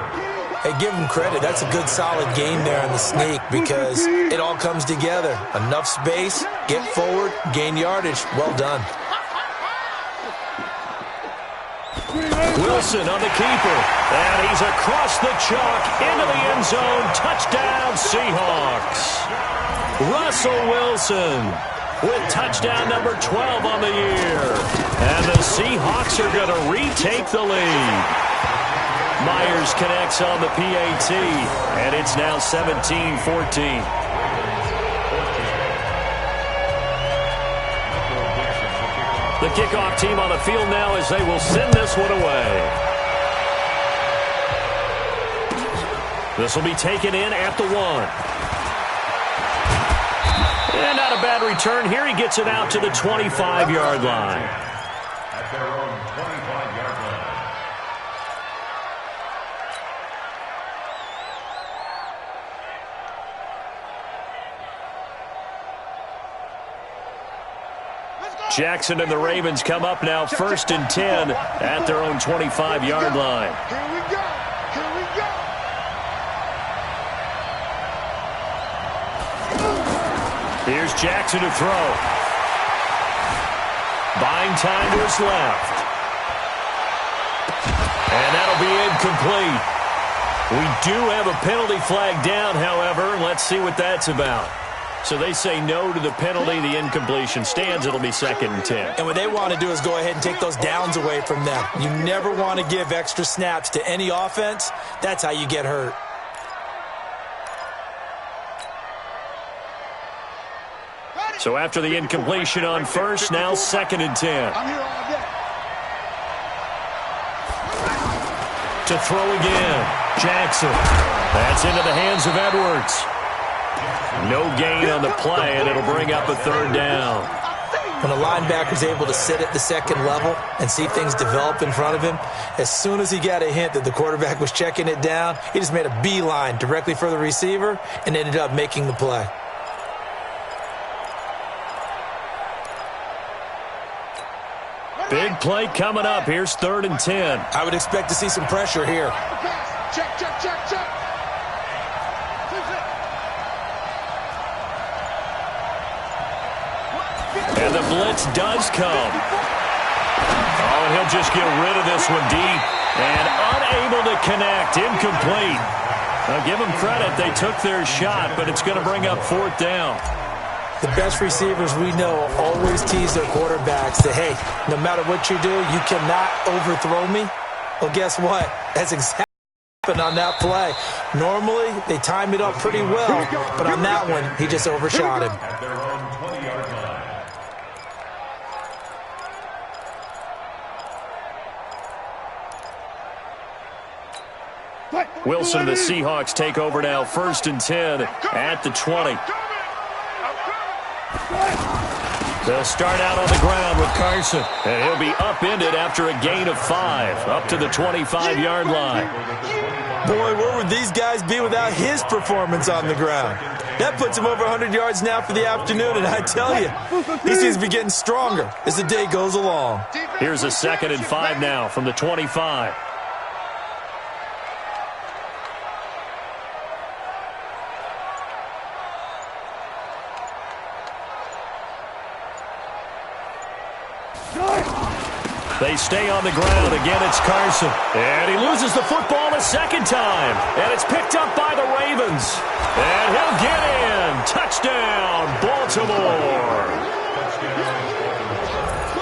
[SPEAKER 3] Hey, give him credit. That's a good, solid game there on the sneak because it all comes together. Enough space, get forward, gain yardage. Well done.
[SPEAKER 2] Wilson on the keeper, and he's across the chalk into the end zone. Touchdown, Seahawks. Russell Wilson with touchdown number 12 on the year. And the Seahawks are going to retake the lead. Myers connects on the PAT, and it's now 17-14. The kickoff team on the field now as they will send this one away. This will be taken in at the 1. And not a bad return here. He gets it out to the 25-yard line.
[SPEAKER 4] At their own 25-yard line.
[SPEAKER 2] Jackson and the Ravens come up now 1st and 10 at their own 25-yard line.
[SPEAKER 5] Here we go. Here we go.
[SPEAKER 2] Here's Jackson to throw. Buying time to his left. And that'll be incomplete. We do have a penalty flag down, however. Let's see what that's about. So they say no to the penalty. The incompletion stands. It'll be 2nd and 10.
[SPEAKER 3] And what they want to do is go ahead and take those downs away from them. You never want to give extra snaps to any offense. That's how you get hurt.
[SPEAKER 2] So after the incompletion on first, now 2nd and 10.
[SPEAKER 5] I'm here all day.
[SPEAKER 2] To throw again. Jackson. That's into the hands of Edwards. No gain on the play, and it'll bring up a 3rd down.
[SPEAKER 3] When a linebacker's able to sit at the second level and see things develop in front of him, as soon as he got a hint that the quarterback was checking it down, he just made a beeline directly for the receiver and ended up making the play.
[SPEAKER 2] Big play coming up. Here's 3rd and 10.
[SPEAKER 3] I would expect to see some pressure here.
[SPEAKER 5] Check, check, check, check.
[SPEAKER 2] And the blitz does come. Oh, and he'll just get rid of this one deep. And unable to connect. Incomplete. Now, give them credit. They took their shot, but it's going to bring up 4th down.
[SPEAKER 3] The best receivers we know always tease their quarterbacks that, hey, no matter what you do, you cannot overthrow me. Well, guess what? That's exactly what happened on that play. Normally, they time it up pretty well, but on that one, he just overshot him.
[SPEAKER 4] At their own 20-yard line.
[SPEAKER 2] Wilson and the Seahawks take over now 1st and 10 at the 20. They'll start out on the ground with Carson, and he'll be upended after a gain of 5, up to the 25-yard line.
[SPEAKER 3] Boy, where would these guys be without his performance on the ground? That puts him over 100 yards now for the afternoon, and I tell you, he seems to be getting stronger as the day goes along.
[SPEAKER 2] Here's a 2nd and 5 now from the 25. They stay on the ground. Again, it's Carson. And he loses the football a 2nd time. And it's picked up by the Ravens. And he'll get in. Touchdown, Baltimore.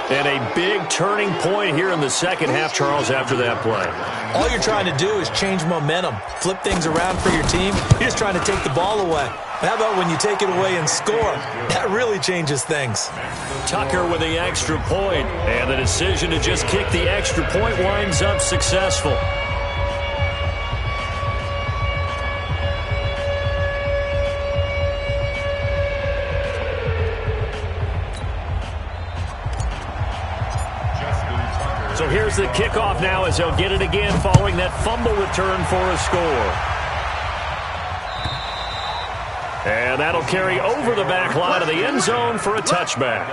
[SPEAKER 2] And a big turning point here in the second half, Charles, after that play.
[SPEAKER 3] All you're trying to do is change momentum, flip things around for your team. You're just trying to take the ball away. How about when you take it away and score? That really changes things.
[SPEAKER 2] Tucker with the extra point, and the decision to just kick the extra point winds up successful. So here's the kickoff now as they'll get it again following that fumble return for a score. And that'll carry over the back line of the end zone for a touchback.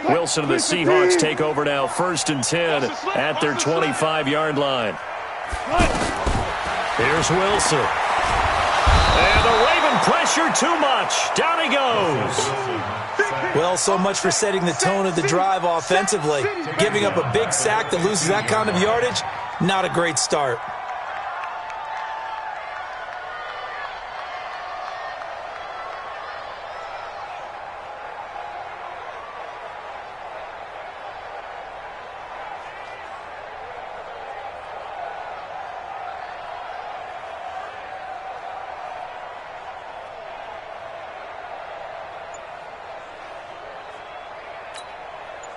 [SPEAKER 2] Wilson and the Seahawks take over now, 1st and 10 at their 25-yard line. Here's Wilson. And the Raven pressure too much. Down he goes.
[SPEAKER 3] Well, so much for setting the tone of the drive offensively. Giving up a big sack that loses that kind of yardage, not a great start.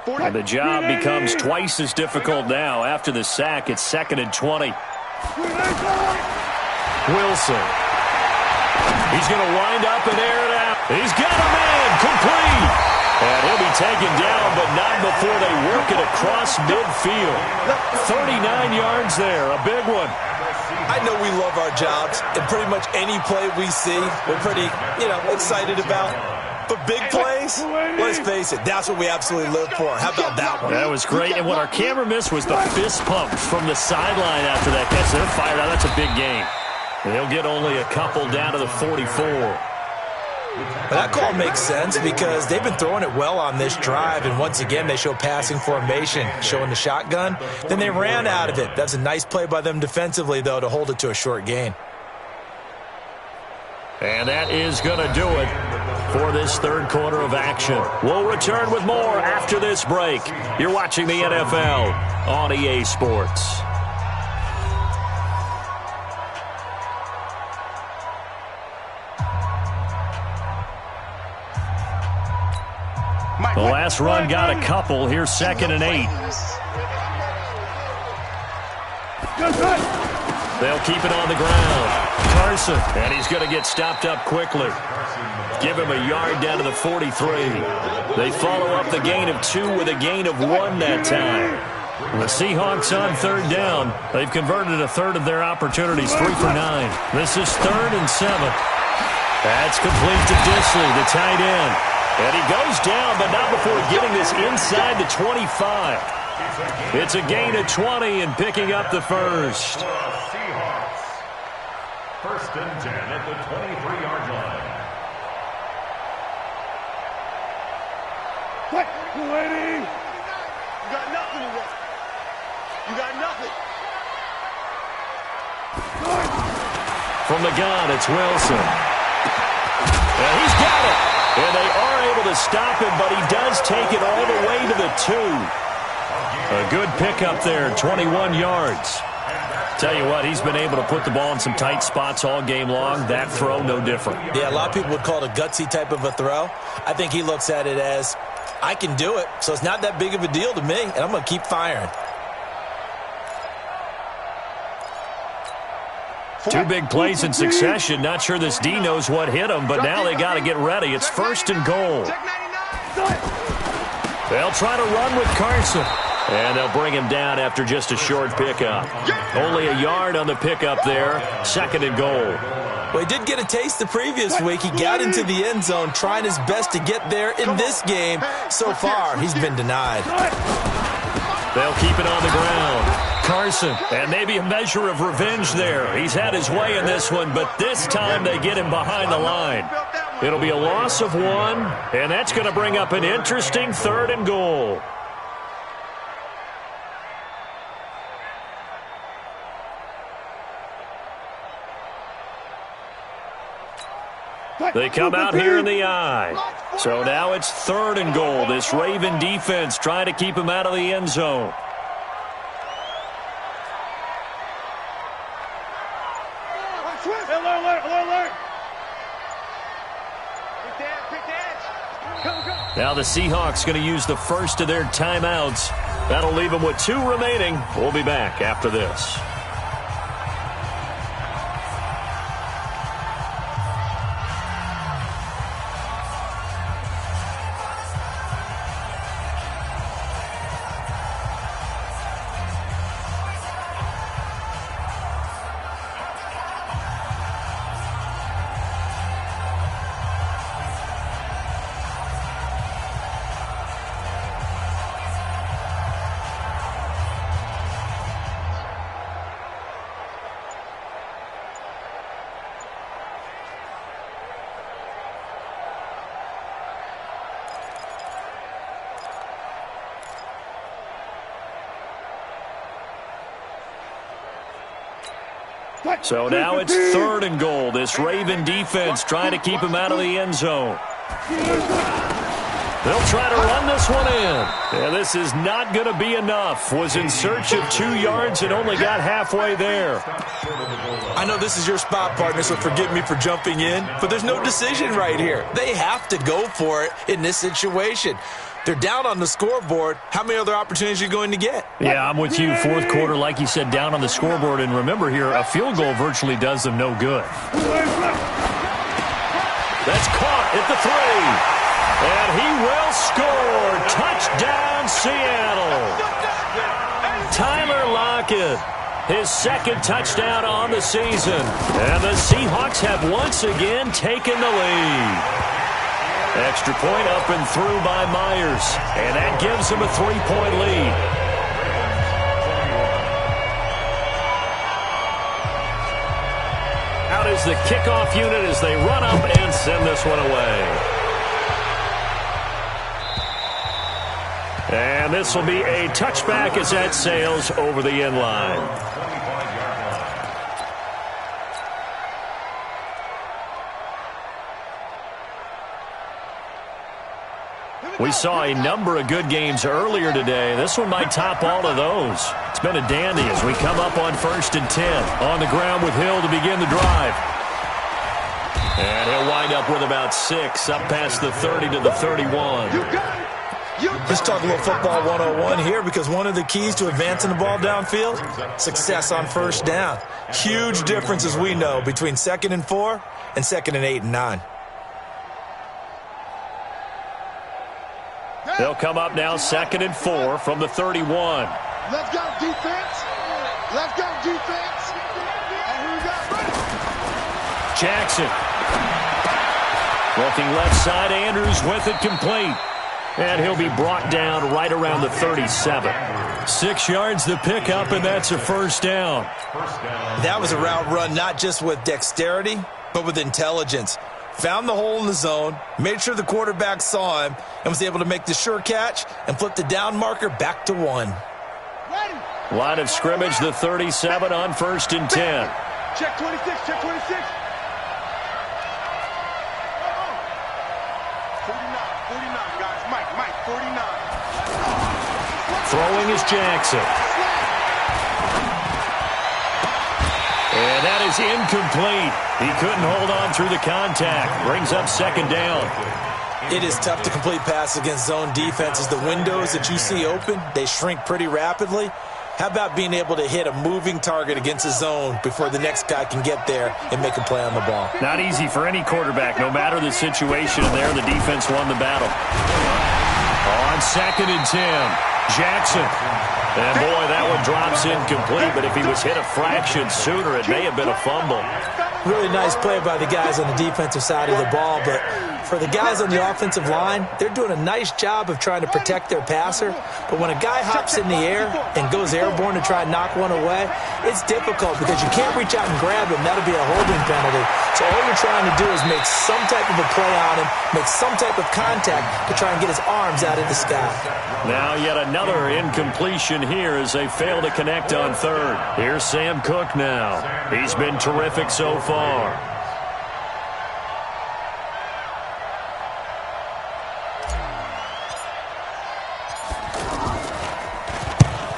[SPEAKER 2] And the job becomes twice as difficult now. After the sack, it's 2nd and 20. Wilson. He's going to wind up and air it out. He's got a man complete. And he'll be taken down, but not before they work it across midfield. 39 yards there, a big one.
[SPEAKER 3] I know we love our jobs, and pretty much any play we see, we're pretty, excited about. But big plays, let's face it, that's what we absolutely live for. How about that one?
[SPEAKER 2] That was great. And what our camera missed was the fist pump from the sideline after that catch. They're fired out. That's a big game. And they'll get only a couple down to the 44.
[SPEAKER 3] That call makes sense because they've been throwing it well on this drive, and once again they show passing formation, showing the shotgun. Then they ran out of it. That's a nice play by them defensively, though, to hold it to a short gain.
[SPEAKER 2] And that is going to do it for this third quarter of action. We'll return with more after this break. You're watching the NFL on EA Sports. The last run got a couple. Here's 2nd and 8. They'll keep it on the ground. Carson, and he's going to get stopped up quickly. Give him a yard down to the 43. They follow up the gain of 2 with a gain of 1 that time. The Seahawks on 3rd down. They've converted a third of their opportunities, 3 for 9. This is 3rd and 7. That's complete to Disley, the tight end. And he goes down, but not before getting this inside the 25. It's a gain of 20 and picking up the first.
[SPEAKER 4] 1st and 10 at the 23-yard line.
[SPEAKER 5] What? Lady? You got nothing to work. You got nothing.
[SPEAKER 2] From the gun, it's Wilson. And he's got it. And they are able to stop him, but he does take it all the way to the 2. A good pickup there, 21 yards. Tell you what, he's been able to put the ball in some tight spots all game long. That throw, no different.
[SPEAKER 3] Yeah, a lot of people would call it a gutsy type of a throw. I think he looks at it as, I can do it, so it's not that big of a deal to me, and I'm going to keep firing.
[SPEAKER 2] 2 big plays in succession. Not sure this D knows what hit him, but now they got to get ready. It's 1st and goal. They'll try to run with Carson. And they'll bring him down after just a short pickup. Only a yard on the pickup there. 2nd and goal.
[SPEAKER 3] Well, he did get a taste the previous week. He got into the end zone trying his best to get there in this game. So far, he's been denied.
[SPEAKER 2] They'll keep it on the ground. Carson, and maybe a measure of revenge there. He's had his way in this one, but this time they get him behind the line. It'll be a loss of 1, and that's going to bring up an interesting 3rd and goal. They come out here in the eye. So now it's 3rd and goal. This Raven defense trying to keep him out of the end zone. Now the Seahawks going to use the first of their timeouts. That'll leave them with 2 remaining. We'll be back after this. So now it's 3rd and goal. This Raven defense trying to keep him out of the end zone. They'll try to run this one in. Yeah, this is not going to be enough. Was in search of 2 yards and only got halfway there.
[SPEAKER 3] I know this is your spot, partner, so forgive me for jumping in, but there's no decision right here. They have to go for it in this situation. They're down on the scoreboard. How many other opportunities are you going to get?
[SPEAKER 2] Yeah, I'm with you. 4th quarter, like you said, down on the scoreboard. And remember here, a field goal virtually does them no good. That's caught at the 3. And he will score. Touchdown, Seattle. Tyler Lockett, his 2nd touchdown on the season. And the Seahawks have once again taken the lead. Extra point up and through by Myers. And that gives him a 3-point lead. Out is the kickoff unit as they run up and send this one away. And this will be a touchback as that sails over the end line. We saw a number of good games earlier today. This one might top all of those. It's been a dandy as we come up on 1st and 10. On the ground with Hill to begin the drive. And he'll wind up with about 6, up past the 30 to the 31.
[SPEAKER 3] Let's talk a little football 101 here, because one of the keys to advancing the ball downfield, success on 1st down. Huge difference, as we know, between 2nd and 4 and 2nd and 8 and 9.
[SPEAKER 2] They'll come up now 2nd and 4 from the 31.
[SPEAKER 5] Let's go, defense. Let's go, defense. And who we got ready?
[SPEAKER 2] Jackson. Looking left side, Andrews with it complete. And he'll be brought down right around the 37. 6 yards the pickup, and that's a 1st down.
[SPEAKER 3] That was a route run not just with dexterity, but with intelligence. Found the hole in the zone, made sure the quarterback saw him, and was able to make the sure catch and flip the down marker back to 1.
[SPEAKER 2] Line of scrimmage, the 37 on 1st and 10.
[SPEAKER 5] Check 26, check 26. 49, guys. Mike, 49.
[SPEAKER 2] Throwing is Jackson. And that is incomplete. He couldn't hold on through the contact. Brings up 2nd down.
[SPEAKER 3] It is tough to complete passes against zone defenses. The windows that you see open, they shrink pretty rapidly. How about being able to hit a moving target against a zone before the next guy can get there and make a play on the ball?
[SPEAKER 2] Not easy for any quarterback, no matter the situation. And there, the defense won the battle. On 2nd and 10, Jackson. And boy, that one drops incomplete, but if he was hit a fraction sooner, it may have been a fumble.
[SPEAKER 3] Really nice play by the guys on the defensive side of the ball, but for the guys on the offensive line, they're doing a nice job of trying to protect their passer. But when a guy hops in the air and goes airborne to try and knock one away, it's difficult because you can't reach out and grab him. That'll be a holding penalty. So all you're trying to do is make some type of a play on him, make some type of contact to try and get his arms out of the sky.
[SPEAKER 2] Now yet another incompletion here as they fail to connect on 3rd. Here's Sam Cook now. He's been terrific so far.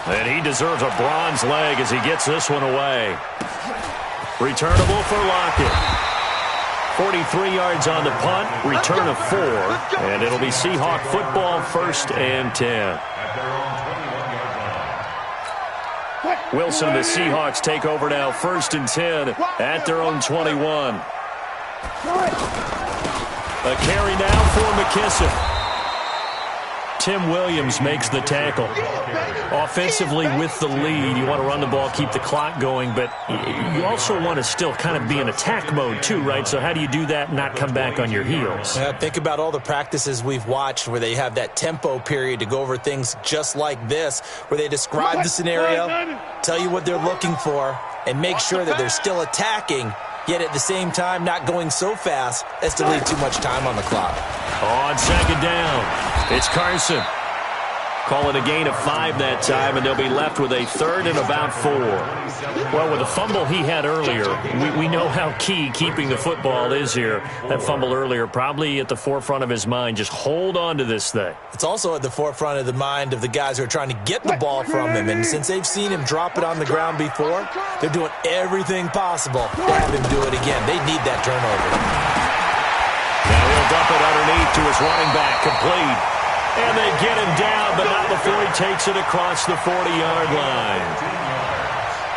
[SPEAKER 2] And he deserves a bronze leg as he gets this one away. Returnable for Lockett. 43 yards on the punt, return of 4, and it'll be Seahawk football, 1st and 10. Wilson and the Seahawks take over now, 1st and 10 at their own 21. A carry now for McKissick. Tim Williams makes the tackle. Offensively with the lead, you want to run the ball, keep the clock going, but you also want to still kind of be in attack mode too, right? So how do you do that and not come back on your heels?
[SPEAKER 3] Think about all the practices we've watched where they have that tempo period to go over things just like this, where they describe the scenario, tell you what they're looking for, and make sure that they're still attacking, yet at the same time not going so fast as to leave too much time on the clock.
[SPEAKER 2] On 2nd down, it's Carson. Call it a gain of 5 that time, and they'll be left with a third and about 4. Well, with the fumble he had earlier, we know how key keeping the football is here. That fumble earlier probably at the forefront of his mind. Just hold on to this thing.
[SPEAKER 3] It's also at the forefront of the mind of the guys who are trying to get the ball from him. And since they've seen him drop it on the ground before, they're doing everything possible to have him do it again. They need that turnover.
[SPEAKER 2] Now he'll dump it underneath to his running back, complete. And they get him down, but not before he takes it across the 40-yard line.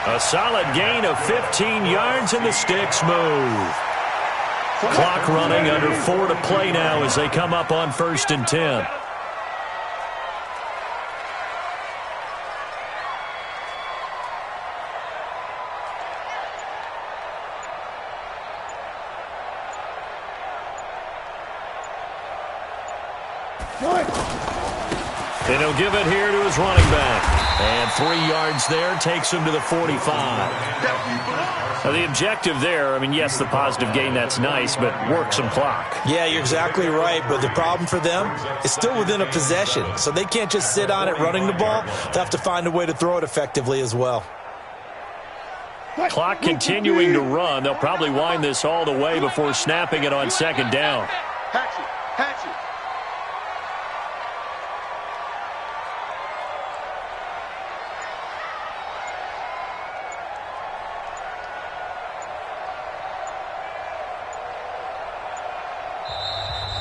[SPEAKER 2] A solid gain of 15 yards, and the sticks move. Clock running, under 4 to play now as they come up on 1st and 10. And he'll give it here to his running back. And 3 yards there takes him to the 45. Now the objective there, I mean, yes, the positive gain, that's nice, but work some clock.
[SPEAKER 3] Yeah, you're exactly right, but the problem for them is still within a possession. So they can't just sit on it running the ball. They'll have to find a way to throw it effectively as well.
[SPEAKER 2] Clock continuing to run. They'll probably wind this all the way before snapping it on 2nd down.
[SPEAKER 5] Hatch it.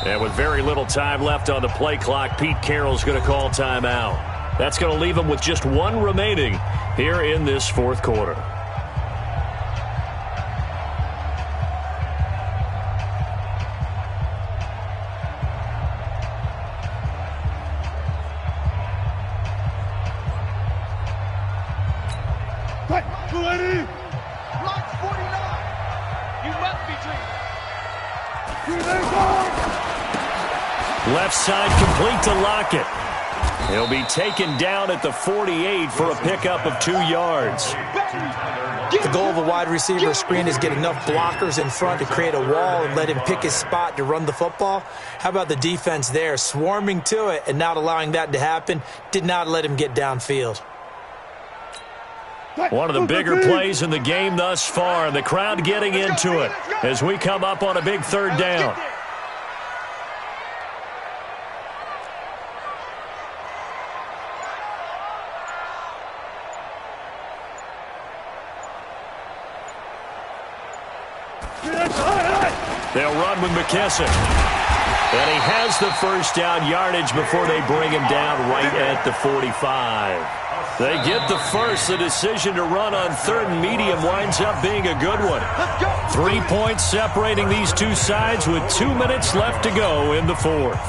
[SPEAKER 2] And with very little time left on the play clock, Pete Carroll's going to call timeout. That's going to leave him with just 1 remaining here in this 4th quarter.
[SPEAKER 5] Ready? Mark 49. You must be
[SPEAKER 2] Left side complete to Lockett. He'll be taken down at the 48 for a pickup of 2 yards.
[SPEAKER 3] The goal of a wide receiver screen is get enough blockers in front to create a wall and let him pick his spot to run the football. How about the defense there, swarming to it and not allowing that to happen? Did not let him get downfield.
[SPEAKER 2] One of the bigger plays in the game thus far, and the crowd getting into it as we come up on a big 3rd down. They'll run with McKissick. And he has the 1st down yardage before they bring him down right at the 45. They get the first. The decision to run on 3rd and medium winds up being a good one. 3 points separating these two sides with 2 minutes left to go in the 4th.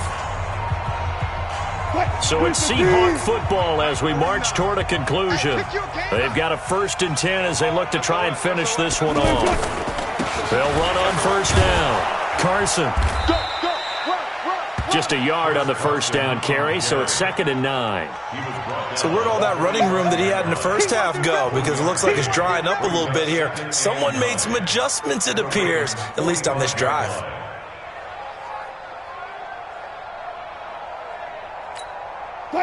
[SPEAKER 2] So it's Seahawk football as we march toward a conclusion. They've got a 1st and 10 as they look to try and finish this one off. They'll run on 1st down. Carson. Just a yard on the 1st down carry, so it's 2nd and 9.
[SPEAKER 3] So where'd all that running room that he had in the 1st half go? Because it looks like it's drying up a little bit here. Someone made some adjustments, it appears, at least on this drive.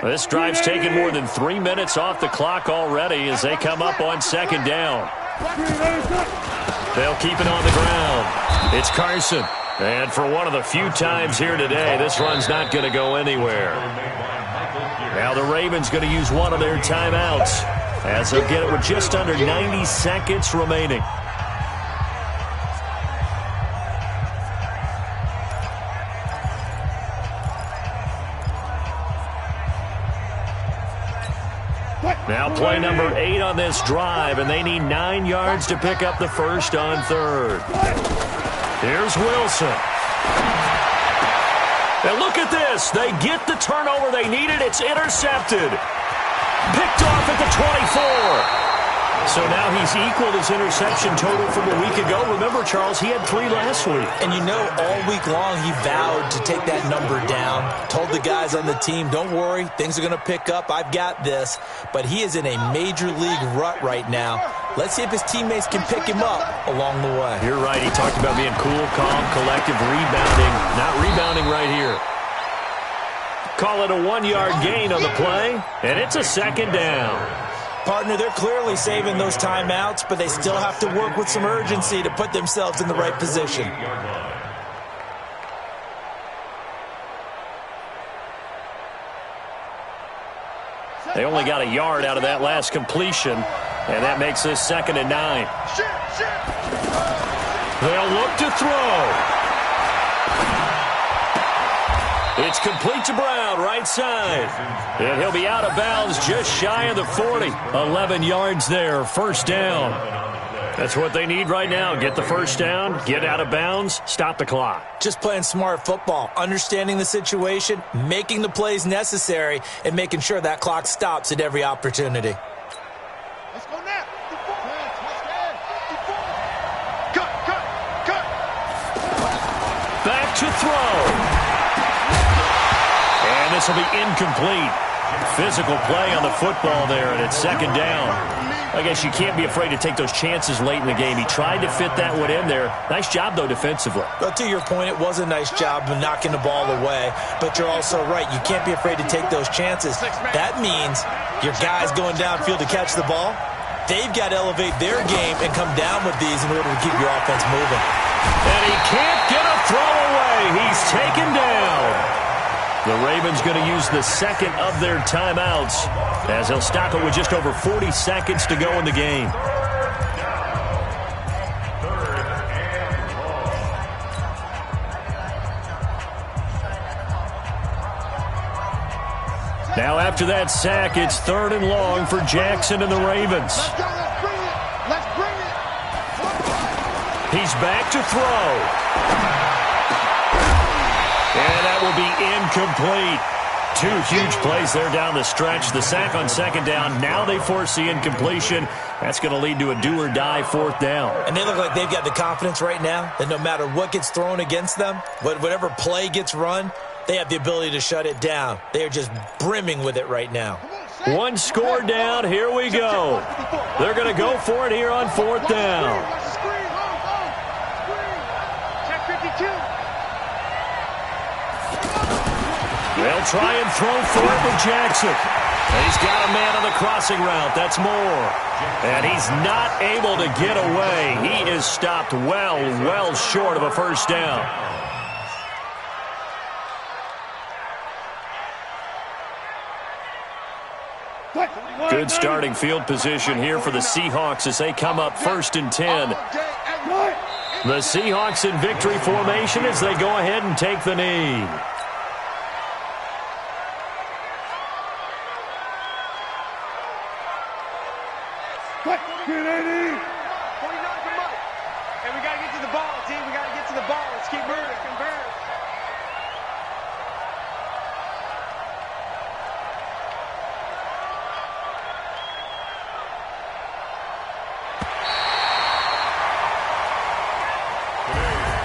[SPEAKER 2] This drive's taken more than 3 minutes off the clock already as they come up on 2nd down. They'll keep it on the ground. It's Carson. And for one of the few times here today, this run's not going to go anywhere. Now the Ravens going to use one of their timeouts as they'll get it with just under 90 seconds remaining. Now play number 8 on this drive, and they need 9 yards to pick up the first on 3rd. Here's Wilson. And look at this. They get the turnover they needed. It's intercepted. Picked off at the 24. So now he's equaled his interception total from a week ago. Remember, Charles, he had 3 last week.
[SPEAKER 3] And you know, all week long he vowed to take that number down. Told the guys on the team, don't worry, things are going to pick up. I've got this. But he is in a major league rut right now. Let's see if his teammates can pick him up along the way.
[SPEAKER 2] You're right. He talked about being cool, calm, collective, rebounding. Not rebounding right here. Call it a 1-yard gain on the play, and it's a second down.
[SPEAKER 3] Partner, they're clearly saving those timeouts, but they still have to work with some urgency to put themselves in the right position.
[SPEAKER 2] They only got a yard out of that last completion, and that makes this 2nd and 9. They'll look to throw. It's complete to Brown, right side. And he'll be out of bounds just shy of the 40. 11 yards there, first down. That's what they need right now. Get the first down, get out of bounds, stop the clock.
[SPEAKER 3] Just playing smart football, understanding the situation, making the plays necessary, and making sure that clock stops at every opportunity.
[SPEAKER 5] Let's go now. Cut.
[SPEAKER 2] Back to throw. And this will be incomplete. Physical play on the football there, and it's 2nd down. I guess you can't be afraid to take those chances late in the game. He tried to fit that one in there. Nice job, though, defensively.
[SPEAKER 3] Well, to your point, it was a nice job of knocking the ball away, but you're also right. You can't be afraid to take those chances. That means your guys going downfield to catch the ball, they've got to elevate their game and come down with these in order to keep your offense moving.
[SPEAKER 2] And he can't get a throw away. He's taken down. The Ravens going to use the 2nd of their timeouts as he'll stop it with just over 40 seconds to go in the game. Now after that sack, it's 3rd and long for Jackson and the Ravens.
[SPEAKER 5] Let's bring it.
[SPEAKER 2] He's back to throw. And that will be incomplete. 2 huge plays there down the stretch. The sack on 2nd down. Now they force the incompletion. That's going to lead to a do-or-die 4th down.
[SPEAKER 3] And they look like they've got the confidence right now that no matter what gets thrown against them, whatever play gets run, they have the ability to shut it down. They are just brimming with it right now.
[SPEAKER 2] 1 score down. Here we go. They're going to go for it here on 4th down.
[SPEAKER 5] Check 52.
[SPEAKER 2] They'll try and throw for it with Jackson. And he's got a man on the crossing route. That's Moore. And he's not able to get away. He is stopped well short of a first down. Good starting field position here for the Seahawks as they come up 1st and 10. The Seahawks in victory formation as they go ahead and take the knee.
[SPEAKER 5] And we got to get to the ball, team. We got to get to the ball. Let's keep moving.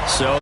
[SPEAKER 2] So